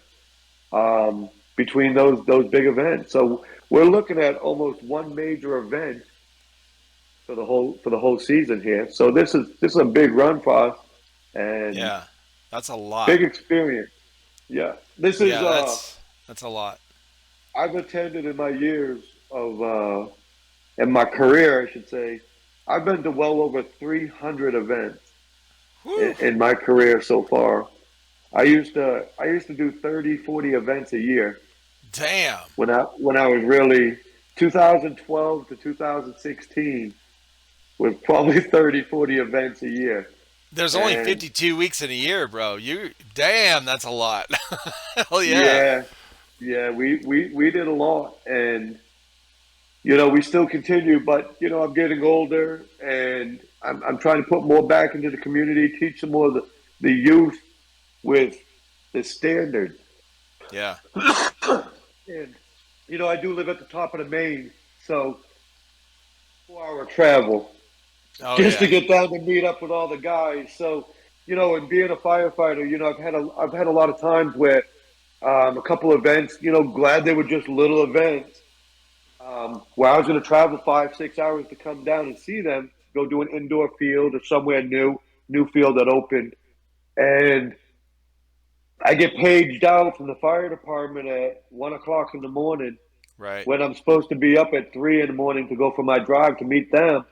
between those big events. So we're looking at almost one major event for the whole season here. So this is a big run for us and Yeah, that's a lot. big experience. Yeah, this is Yeah, that's a lot. I've attended in my years of in my career, I should say, I've been to well over 300 events Whew. in my career so far. I used to do 30, 40 events a year Damn. when I was really 2012 to 2016 was probably 30, 40 events a year. There's only And 52 weeks in a year, bro. Damn, that's a lot. Hell yeah. yeah, yeah, we did a lot and we still continue, but I'm getting older and I'm trying to put more back into the community, teach some more of the youth with the standards. Yeah. And I do live at the top of the main, so 4 hour travel Oh just to yeah. get down to meet up with all the guys. So, and being a firefighter, I've had a lot of times where a couple events, glad they were just little events, where I was going to travel 5, 6 hours to come down and see them, go do an indoor field or somewhere new field that opened, and I get paged out from the fire department at 1 o'clock in the morning Right. when I'm supposed to be up at 3 in the morning to go for my drive to meet them,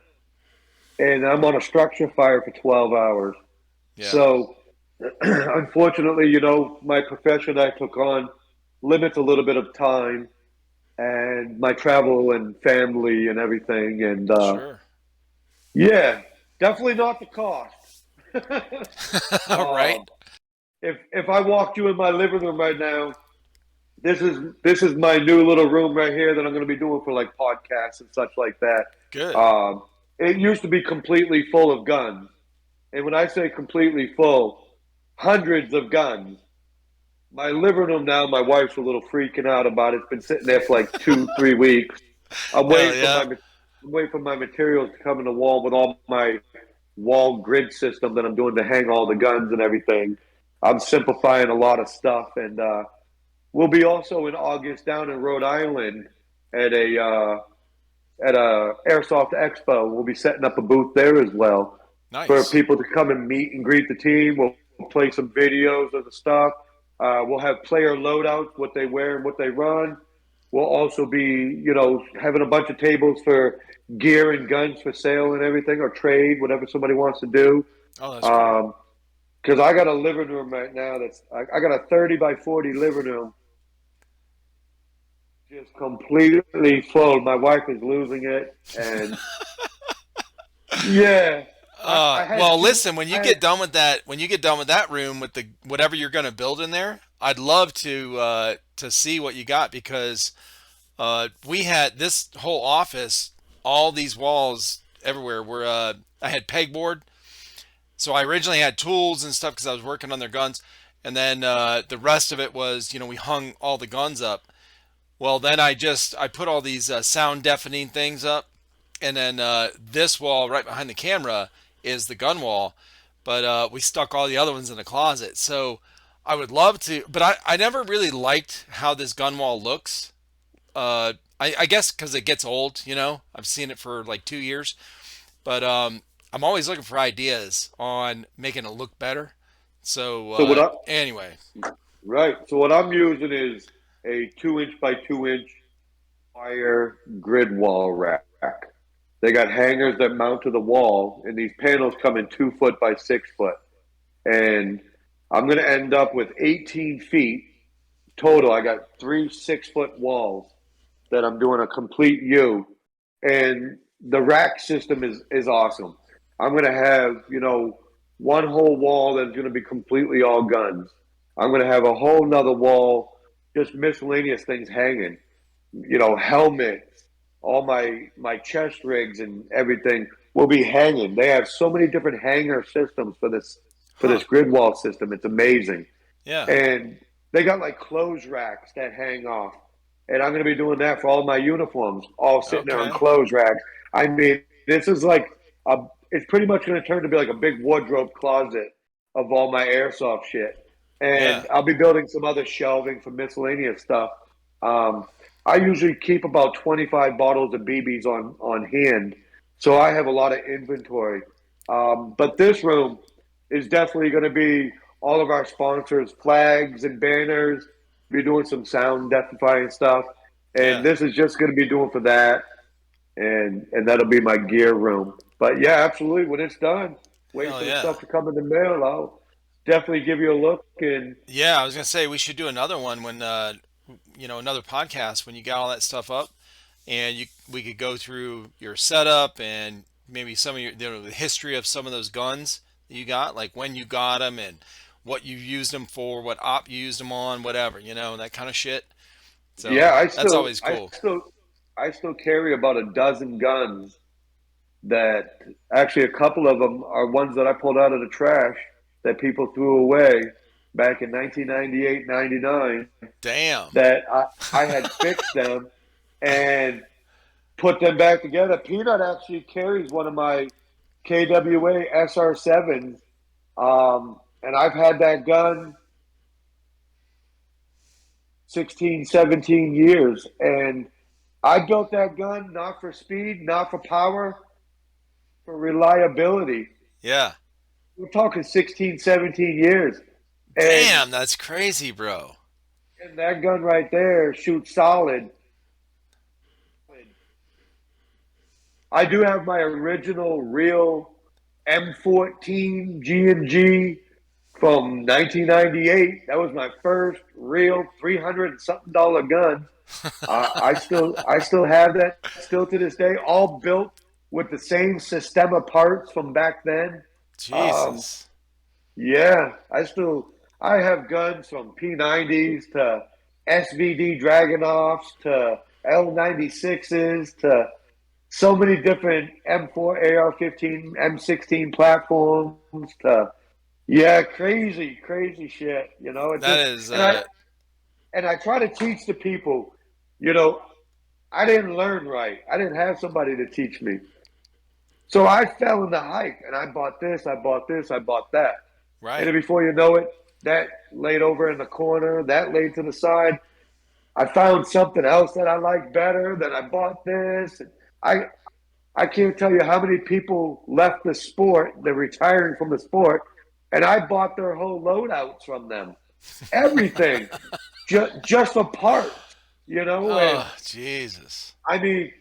and I'm on a structure fire for 12 hours. Yeah. So, unfortunately, my profession I took on limits a little bit of time and my travel and family and everything. And Sure. yeah, definitely not the cost. Right. um, if I walked you in my living room right now, this is my new little room right here that I'm going to be doing for like podcasts and such like that. Good. Um, it used to be completely full of guns, and when I say completely full, hundreds of guns. My living room now, my wife's a little freaking out about it. It's been sitting there for like 2, 3 weeks. I'm Hell waiting for yeah. my materials to come in the wall with all my wall grid system that I'm doing to hang all the guns and everything. I'm simplifying a lot of stuff, and we'll be also in August down in Rhode Island at a Airsoft Expo. We'll be setting up a booth there as well for Nice. people to come and meet and greet the team. We'll play some videos of the stuff. We'll have player loadouts, what they wear and what they run. We'll also be, having a bunch of tables for gear and guns for sale and everything, or trade, whatever somebody wants to do. Oh, that's cool. Because I got a living room right now I got a 30 by 40 living room just completely full. My wife is losing it, and yeah, I had Well, two. listen, when you I get had done with that room with the whatever you're going to build in there, I'd love to see what you got because we had this whole office, all these walls everywhere were I had pegboard. So I originally had tools and stuff because I was working on their guns, and then the rest of it was, we hung all the guns up. Well, then I put all these sound deafening things up, and then this wall right behind the camera is the gun wall, but we stuck all the other ones in the closet. So I would love to, but I never really liked how this gun wall looks. I guess because it gets old, you know. I've seen it for like 2 years, but I'm always looking for ideas on making it look better. So So what I anyway, right. So what I'm using is a 2 inch by 2 inch wire grid wall rack. They got hangers that mount to the wall, and these panels come in 2 foot by 6 foot. And I'm going to end up with 18 feet total. I got three 6 foot walls that I'm doing a complete U, and the rack system is awesome. I'm going to have one whole wall that's going to be completely all guns. I'm going to have a whole nother wall just miscellaneous things hanging. Helmets, all my chest rigs and everything will be hanging. They have so many different hanger systems for huh? this grid wall system. It's amazing. Yeah. And they got like clothes racks that hang off. And I'm going to be doing that for all my uniforms, all sitting there on Okay. clothes racks. I mean, this is like it's pretty much going to turn to be like a big wardrobe closet of all my airsoft shit. Yeah. And I'll be building some other shelving for miscellaneous stuff. Um, I usually keep about 25 bottles of BBs on hand, so I have a lot of inventory. But this room is definitely going to be all of our sponsors, flags and banners. Be doing some sound deafifying stuff, and Yeah. this is just going to be doing for that, and that'll be my gear room. But yeah, absolutely. When it's done, wait Hell for the yeah. stuff to come in the mail. I'll definitely give you a look. And Yeah, I was gonna say we should do another one when another podcast when you got all that stuff up, and we could go through your setup and maybe some of your the history of some of those guns that you got, like when you got them and what you used them for, what op you used them on, whatever, that kind of shit. yeah, So that's always cool. I still carry about a dozen guns that actually a couple of them are ones that I pulled out of the trash that people threw away back in 1998, 99 Damn. that I had fixed them and put them back together. Peanut actually carries one of my KWA SR7s, and I've had that gun 16, 17 years. And I built that gun not for speed, not for power, for reliability. Yeah. We're talking 16, 17 years. And, Damn, that's crazy, bro. and that gun right there shoots solid. I do have my original real M14 G&G from 1998. That was my first real 300 and something dollar gun. I still have that still to this day, all built with the same system of parts from back then. Um, Jesus. yeah, I have guns from P90s to SVD Dragonoffs to L96s to so many different M4, AR-15, M16 platforms to yeah, crazy, crazy shit. It's That just is and I try to teach the people, you know, I didn't learn right. I didn't have somebody to teach me. So I fell in the hype and I bought this, I bought this, I bought that. And right. then before you know it, that laid over in the corner, that laid to the side. I found something else that I liked better, then I bought this. I I can't tell you how many people left the sport, they're retiring from the sport, and I bought their whole loadouts from them. Everything. Just for parts. And Oh, Jesus. I mean,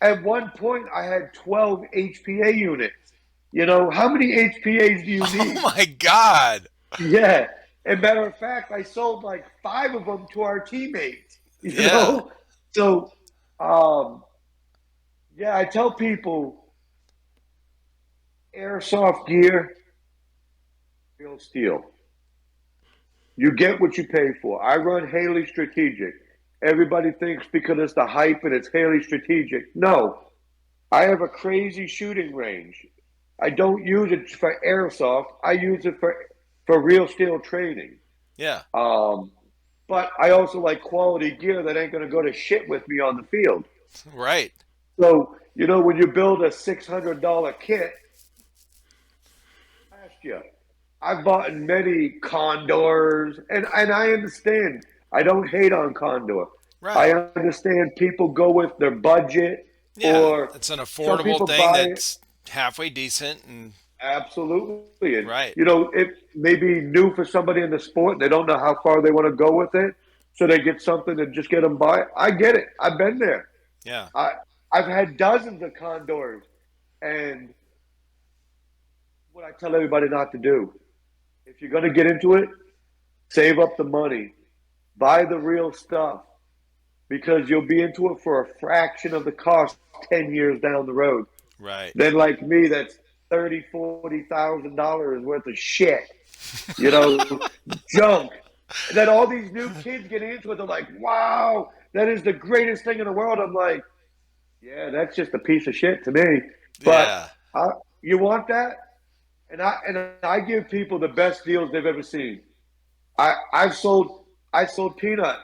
at one point I had 12 HPA units. How many HPAs do you Oh need? my God. Yeah. And matter of fact, I sold like five of them to our teammates. You Yeah. know, so um, yeah, I tell people airsoft gear, real steel. You get what you pay for. I run Haley Strategic. Everybody thinks because it's the hype and it's Haley Strategic. No, I have a crazy shooting range. I don't use it for airsoft. I use it for real steel training. Yeah. Um, but I also like quality gear that ain't gonna go to shit with me on the field. Right. So when you build a $600 kit, last year, I've bought many Condors, and I understand. I don't hate on Condor. I Right. understand people go with their budget, Yeah, or it's an some affordable people thing buy it that's halfway decent and absolutely. And right. it may be new for somebody in the sport. And they don't know how far they want to go with it, so they get something to just get them by. I get it. I've been there. Yeah. I I've had dozens of Condors, and what I tell everybody not to do. If you're going to get into it, save up the money, buy the real stuff, because you'll be into it for a fraction of the cost 10 years down the road. Right. Then, like me, that's $30,000, $40,000 worth of shit, you know, junk. And then all these new kids getting into it, they're like, wow, that is the greatest thing in the world. I'm like, yeah, that's just a piece of shit to me. But Yeah. you want that? And I give people the best deals they've ever seen. I sold Peanut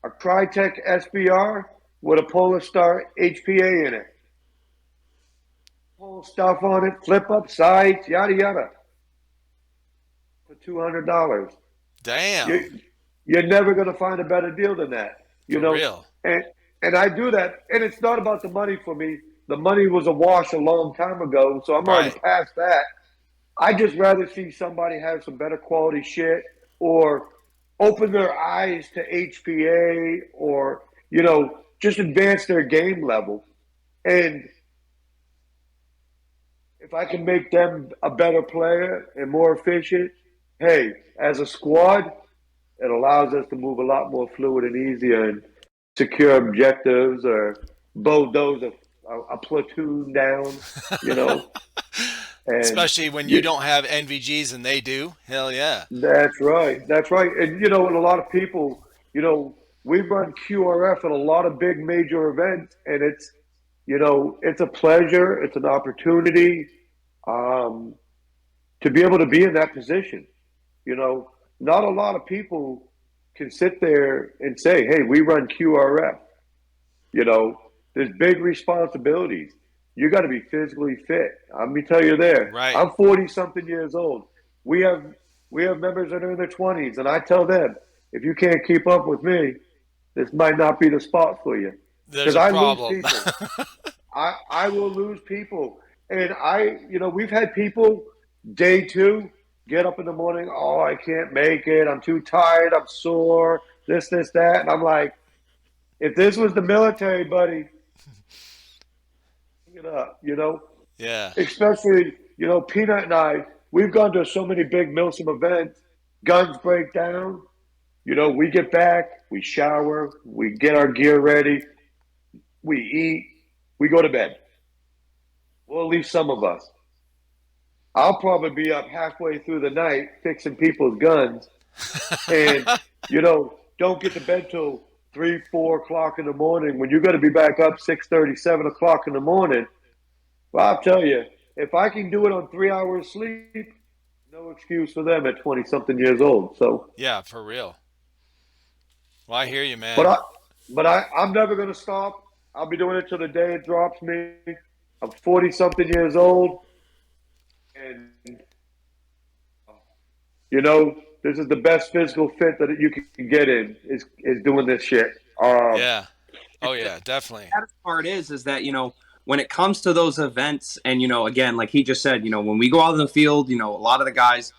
a Crytek SBR with a Polar Star HPA in it. Whole stuff on it, flip up sights, yada yada, for $200. Damn. You're never gonna find a better deal than that, you For know. real. And I do that, and it's not about the money for me. The money was a wash a long time ago, so I'm already Right. past that. I just rather see somebody have some better quality shit, or open their eyes to HPA, or just advance their game level. And if I can make them a better player and more efficient, hey, as a squad, it allows us to move a lot more fluid and easier and secure objectives, or bulldoze a platoon down, you know. And Especially when you you, don't have NVGs and they do. Hell yeah. that's right. That's right. And and a lot of people, we run QRF at a lot of big major events, and it's a pleasure, it's an opportunity, um, to be able to be in that position. Not a lot of people can sit there and say, "Hey, we run QRF." You know, there's big responsibilities. You got to be physically fit. Let me tell you there. Right. I'm 40 something years old. We have we have members that are in their 20s, and I tell them, if you can't keep up with me, this might not be the spot for you, There's because a I lose problem. people. I will lose people, and we've had people day two get up in the morning. Oh, I can't make it. I'm too tired. I'm sore. This, that, and I'm like, if this was the military, buddy, pick it up. Yeah. Especially, Peanut and I, we've gone to so many big MilSim events. Guns break down. We get back, we shower, we get our gear ready, we eat, we go to bed. Well, at least some of us. I'll probably be up halfway through the night fixing people's guns, and don't get to bed till 3, 4 o'clock in the morning when you got to be back up 6:30, 7 o'clock in the morning. Well, I'll tell you, if I can do it on 3 hours sleep, no excuse for them at 20 something years old. So, Yeah, for real. Well, I hear you, but man. I'm never gonna stop. I'll be doing it till the day it drops me. I'm 40 something years old, and this is the best physical fit that you can get in, is doing this shit. Yeah. Oh yeah, definitely. The saddest part is that when it comes to those events, and again, like he just said, when we go out in the field, a lot of the guys,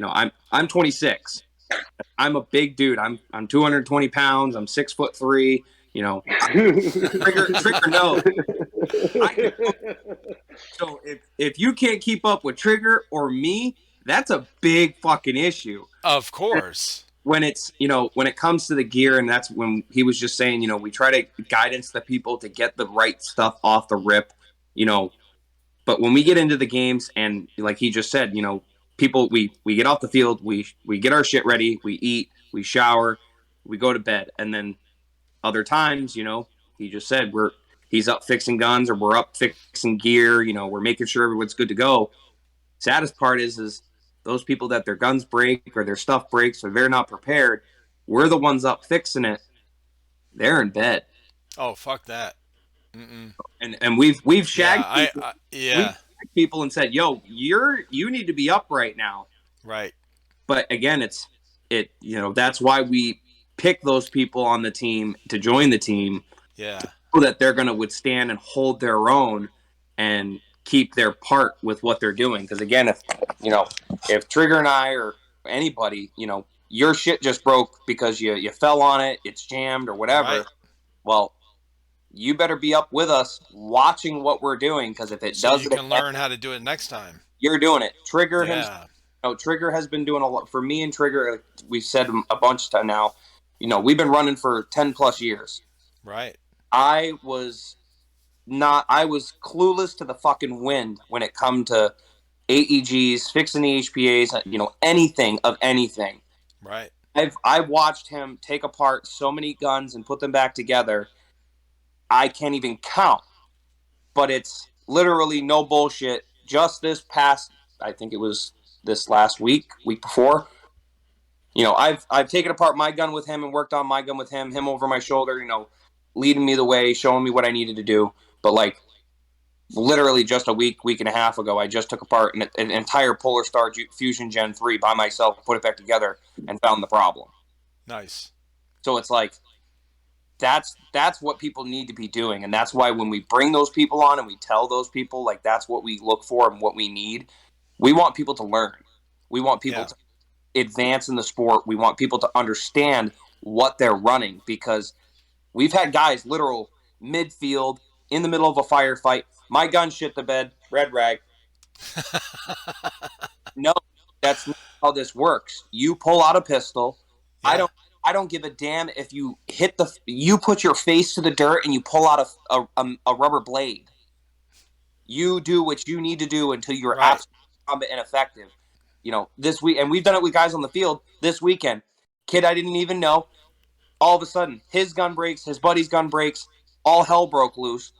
I'm 26. I'm a big dude. I'm 220 pounds. I'm 6'3". Trigger knows. So if you can't keep up with Trigger or me, that's a big fucking issue. Of course. When when it comes to the gear, and that's when he was just saying, we try to guidance the people to get the right stuff off the rip, but when we get into the games, and like he just said, people, we get off the field, we get our shit ready, we eat, we shower, we go to bed, and then other times, he just said he's up fixing guns, or we're up fixing gear, we're making sure everyone's good to go. Saddest part is those people that their guns break or their stuff breaks or they're not prepared, we're the ones up fixing it. They're in bed. Oh, fuck that. Mm-mm. And we've Yeah, shagged people. We've yeah. shagged people and said, "Yo, you need to be up right now." Right. But again, that's why we pick those people on the team to join the team, Yeah. so that they're going to withstand and hold their own and keep their part with what they're doing. Because again, if Trigger and I or anybody, your shit just broke because you fell on it, it's jammed or whatever. Right. Well, you better be up with us watching what we're doing, because if it So does you it can again, learn how to do it next time. you're doing it. Yeah. Trigger has been doing a lot for me, and Trigger, we've said a bunch of now. We've been running for 10 plus years. Right. I was clueless to the fucking wind when it come to AEGs, fixing the HPAs, anything of anything. Right. I've watched him take apart so many guns and put them back together. I can't even count. But it's literally no bullshit. Just this past, I think it was this last week before. I've taken apart my gun with him and worked on my gun with him over my shoulder, leading me the way, showing me what I needed to do. But like literally just a week and a half ago, I just took apart an entire Polar Star Fusion Gen 3 by myself, put it back together, and found the problem. Nice. So it's like, that's what people need to be doing. And that's why when we bring those people on and we tell those people, like, that's what we look for and what we need, we want people to learn. We want people to advance in the sport. We want people to understand what they're running, because we've had guys literal midfield in the middle of a firefight. My gun shit the bed, red rag. No, that's not how this works. You pull out a pistol. Yeah. I don't give a damn if you you put your face to the dirt and you pull out a rubber blade. You do what you need to do until you're Right. absolutely combat ineffective. This week, and we've done it with guys on the field this weekend. Kid I didn't even know. All of a sudden, his gun breaks, his buddy's gun breaks, all hell broke loose.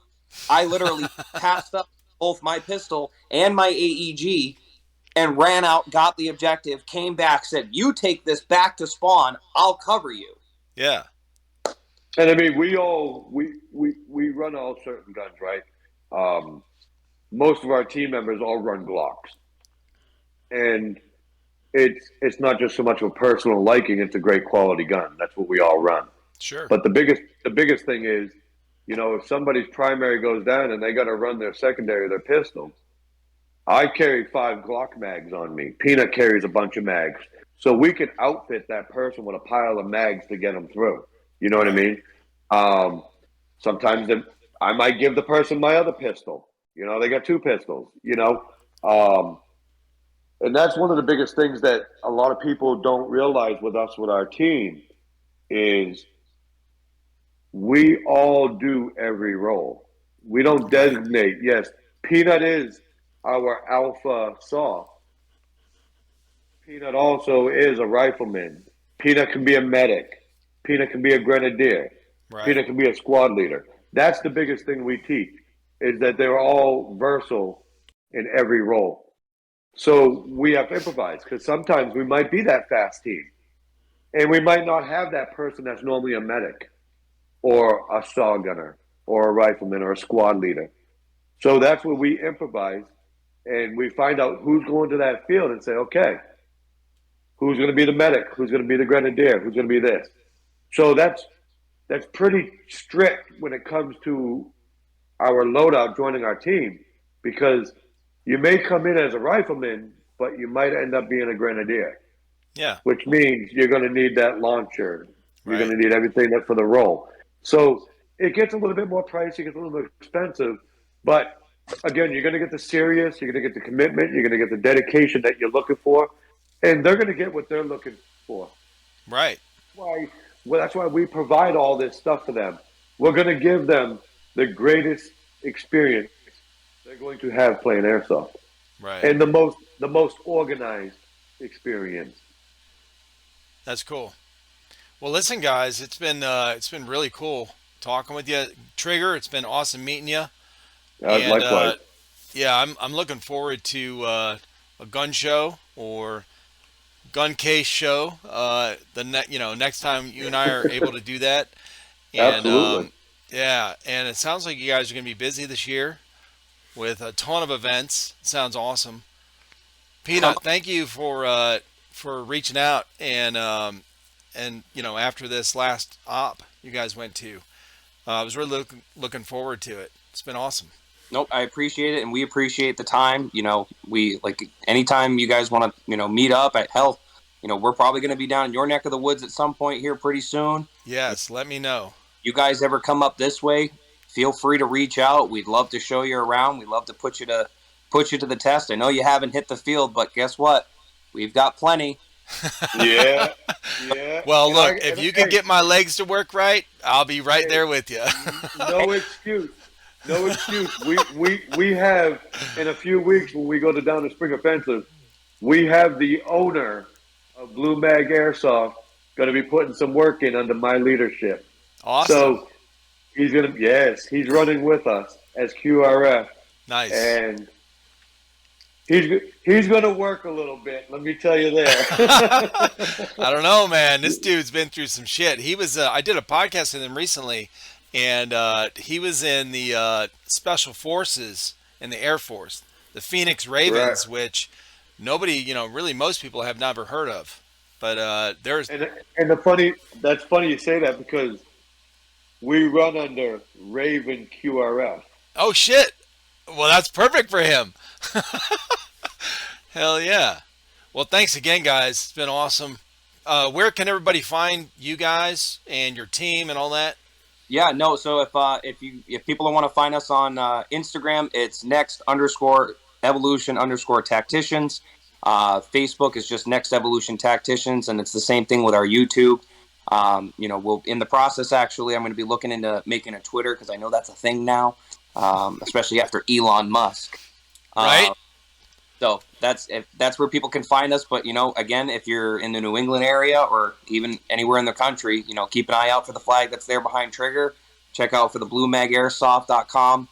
I literally passed up both my pistol and my AEG and ran out, got the objective, came back, said, "You take this back to spawn, I'll cover you." Yeah. And I mean, we run all certain guns, right? Most of our team members all run Glocks, and it's not just so much of a personal liking; it's a great quality gun. That's what we all run. Sure. But the biggest thing is, if somebody's primary goes down and they got to run their secondary, their pistol. I carry 5 Glock mags on me. Peanut carries a bunch of mags. So we can outfit that person with a pile of mags to get them through. You know what I mean? Sometimes I might give the person my other pistol. They got 2 pistols, and that's one of the biggest things that a lot of people don't realize with us, with our team, is we all do every role. We don't designate. Yes, Peanut is our alpha saw. Peanut also is a rifleman. Peanut can be a medic. Peanut can be a grenadier. Right. Peanut can be a squad leader. That's the biggest thing we teach, is that they're all versatile in every role. So we have to improvise, because sometimes we might be that fast team, and we might not have that person that's normally a medic or a saw gunner or a rifleman or a squad leader. So that's where we improvise. And we find out who's going to that field and say, okay, who's going to be the medic? Who's going to be the grenadier? Who's going to be this? So that's pretty strict when it comes to our loadout joining our team, because you may come in as a rifleman, but you might end up being a grenadier. Yeah. Which means you're going to need that launcher. You're Right. going to need everything that's for the role. So it gets a little bit more pricey, it gets a little bit expensive, but again, you're going to get the serious, you're going to get the commitment, you're going to get the dedication that you're looking for, and they're going to get what they're looking for. Right. That's why we provide all this stuff for them. We're going to give them the greatest experience they're going to have playing airsoft, Right. and the most organized experience. That's cool. Well, listen, guys, it's been really cool talking with you, Trigger. It's been awesome meeting you. And Likewise. yeah, I'm looking forward to a gun show or gun case show. Next time you and I are able to do that. And Absolutely. yeah, and it sounds like you guys are going to be busy this year with a ton of events. It sounds awesome. Peanut, thank you for reaching out and after this last op you guys went to, I was really looking forward to it. It's been awesome. Nope, I appreciate it, and we appreciate the time. We anytime you guys want to meet up at hell. We're probably going to be down in your neck of the woods at some point here pretty soon. Yes, let me know. You guys ever come up this way, feel free to reach out. We'd love to show you around. We'd love to put you to the test. I know you haven't hit the field, but guess what? We've got plenty. Yeah. Well, look, if you can get my legs to work right, I'll be right there with you. No excuse. No excuse. We have, in a few weeks when we go down to Spring Offensive, we have the owner of Blue Mag Airsoft going to be putting some work in under my leadership. Awesome. So he's running with us as QRF. Nice. And he's going to work a little bit, let me tell you there. I don't know, man. This dude's been through some shit. He was I did a podcast with him recently, and he was in the Special Forces in the Air Force, the Phoenix Ravens, right. Which nobody, really most people have never heard of. But there's and that's funny you say that, because we run under Raven QRF. Oh shit. Well, that's perfect for him. Hell yeah. Well, thanks again, guys. It's been awesome. Where can everybody find you guys and your team and all that? Yeah, no. So if people want to find us on Instagram, it's Next_Evolution_Tacticians. Facebook is just Next Evolution Tacticians, and it's the same thing with our YouTube. We'll in the process. Actually, I'm going to be looking into making a Twitter, because I know that's a thing now, especially after Elon Musk. Right. So that's where people can find us. But again, if you're in the New England area or even anywhere in the country, keep an eye out for the flag that's there behind Trigger. Check out for the BlueMagAirsoft.com.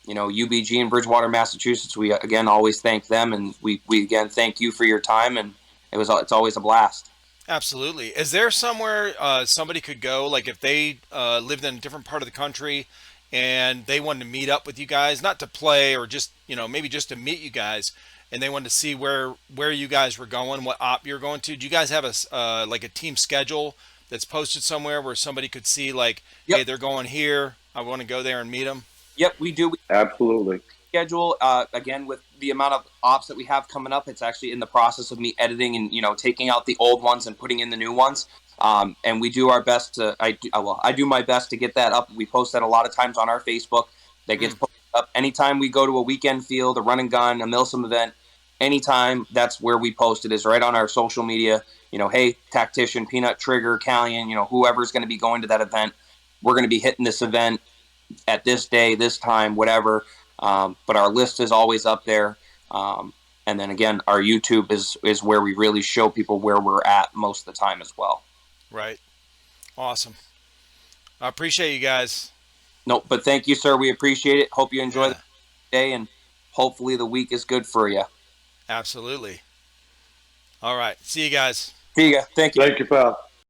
UBG in Bridgewater, Massachusetts. We again always thank them, and we again thank you for your time. And it's always a blast. Absolutely. Is there somewhere somebody could go, like if they lived in a different part of the country and they wanted to meet up with you guys, not to play or just, maybe just to meet you guys, and they wanted to see where you guys were going, what op you're going to? Do you guys have a like a team schedule that's posted somewhere where somebody could see, like, Yep. Hey, they're going here, I want to go there and meet them? Yep, we do. Absolutely. Schedule again, with the amount of ops that we have coming up, it's actually in the process of me editing and taking out the old ones and putting in the new ones. And we do our best to I do my best to get that up. We post that a lot of times on our Facebook. That gets posted up anytime we go to a weekend field, a run and gun, a MilSim event. Anytime, that's where we post it, is right on our social media. Hey, Tactician, Peanut, Trigger, Callion, whoever's going to be going to that event, we're going to be hitting this event at this day, this time, whatever. But our list is always up there. And then again, our YouTube is where we really show people where we're at most of the time as well. Right. Awesome. I appreciate you guys. No, but thank you, sir. We appreciate it. Hope you enjoy the day, and hopefully the week is good for you. Absolutely. All right. See you guys. See you guys. Thank you. Thank you, pal.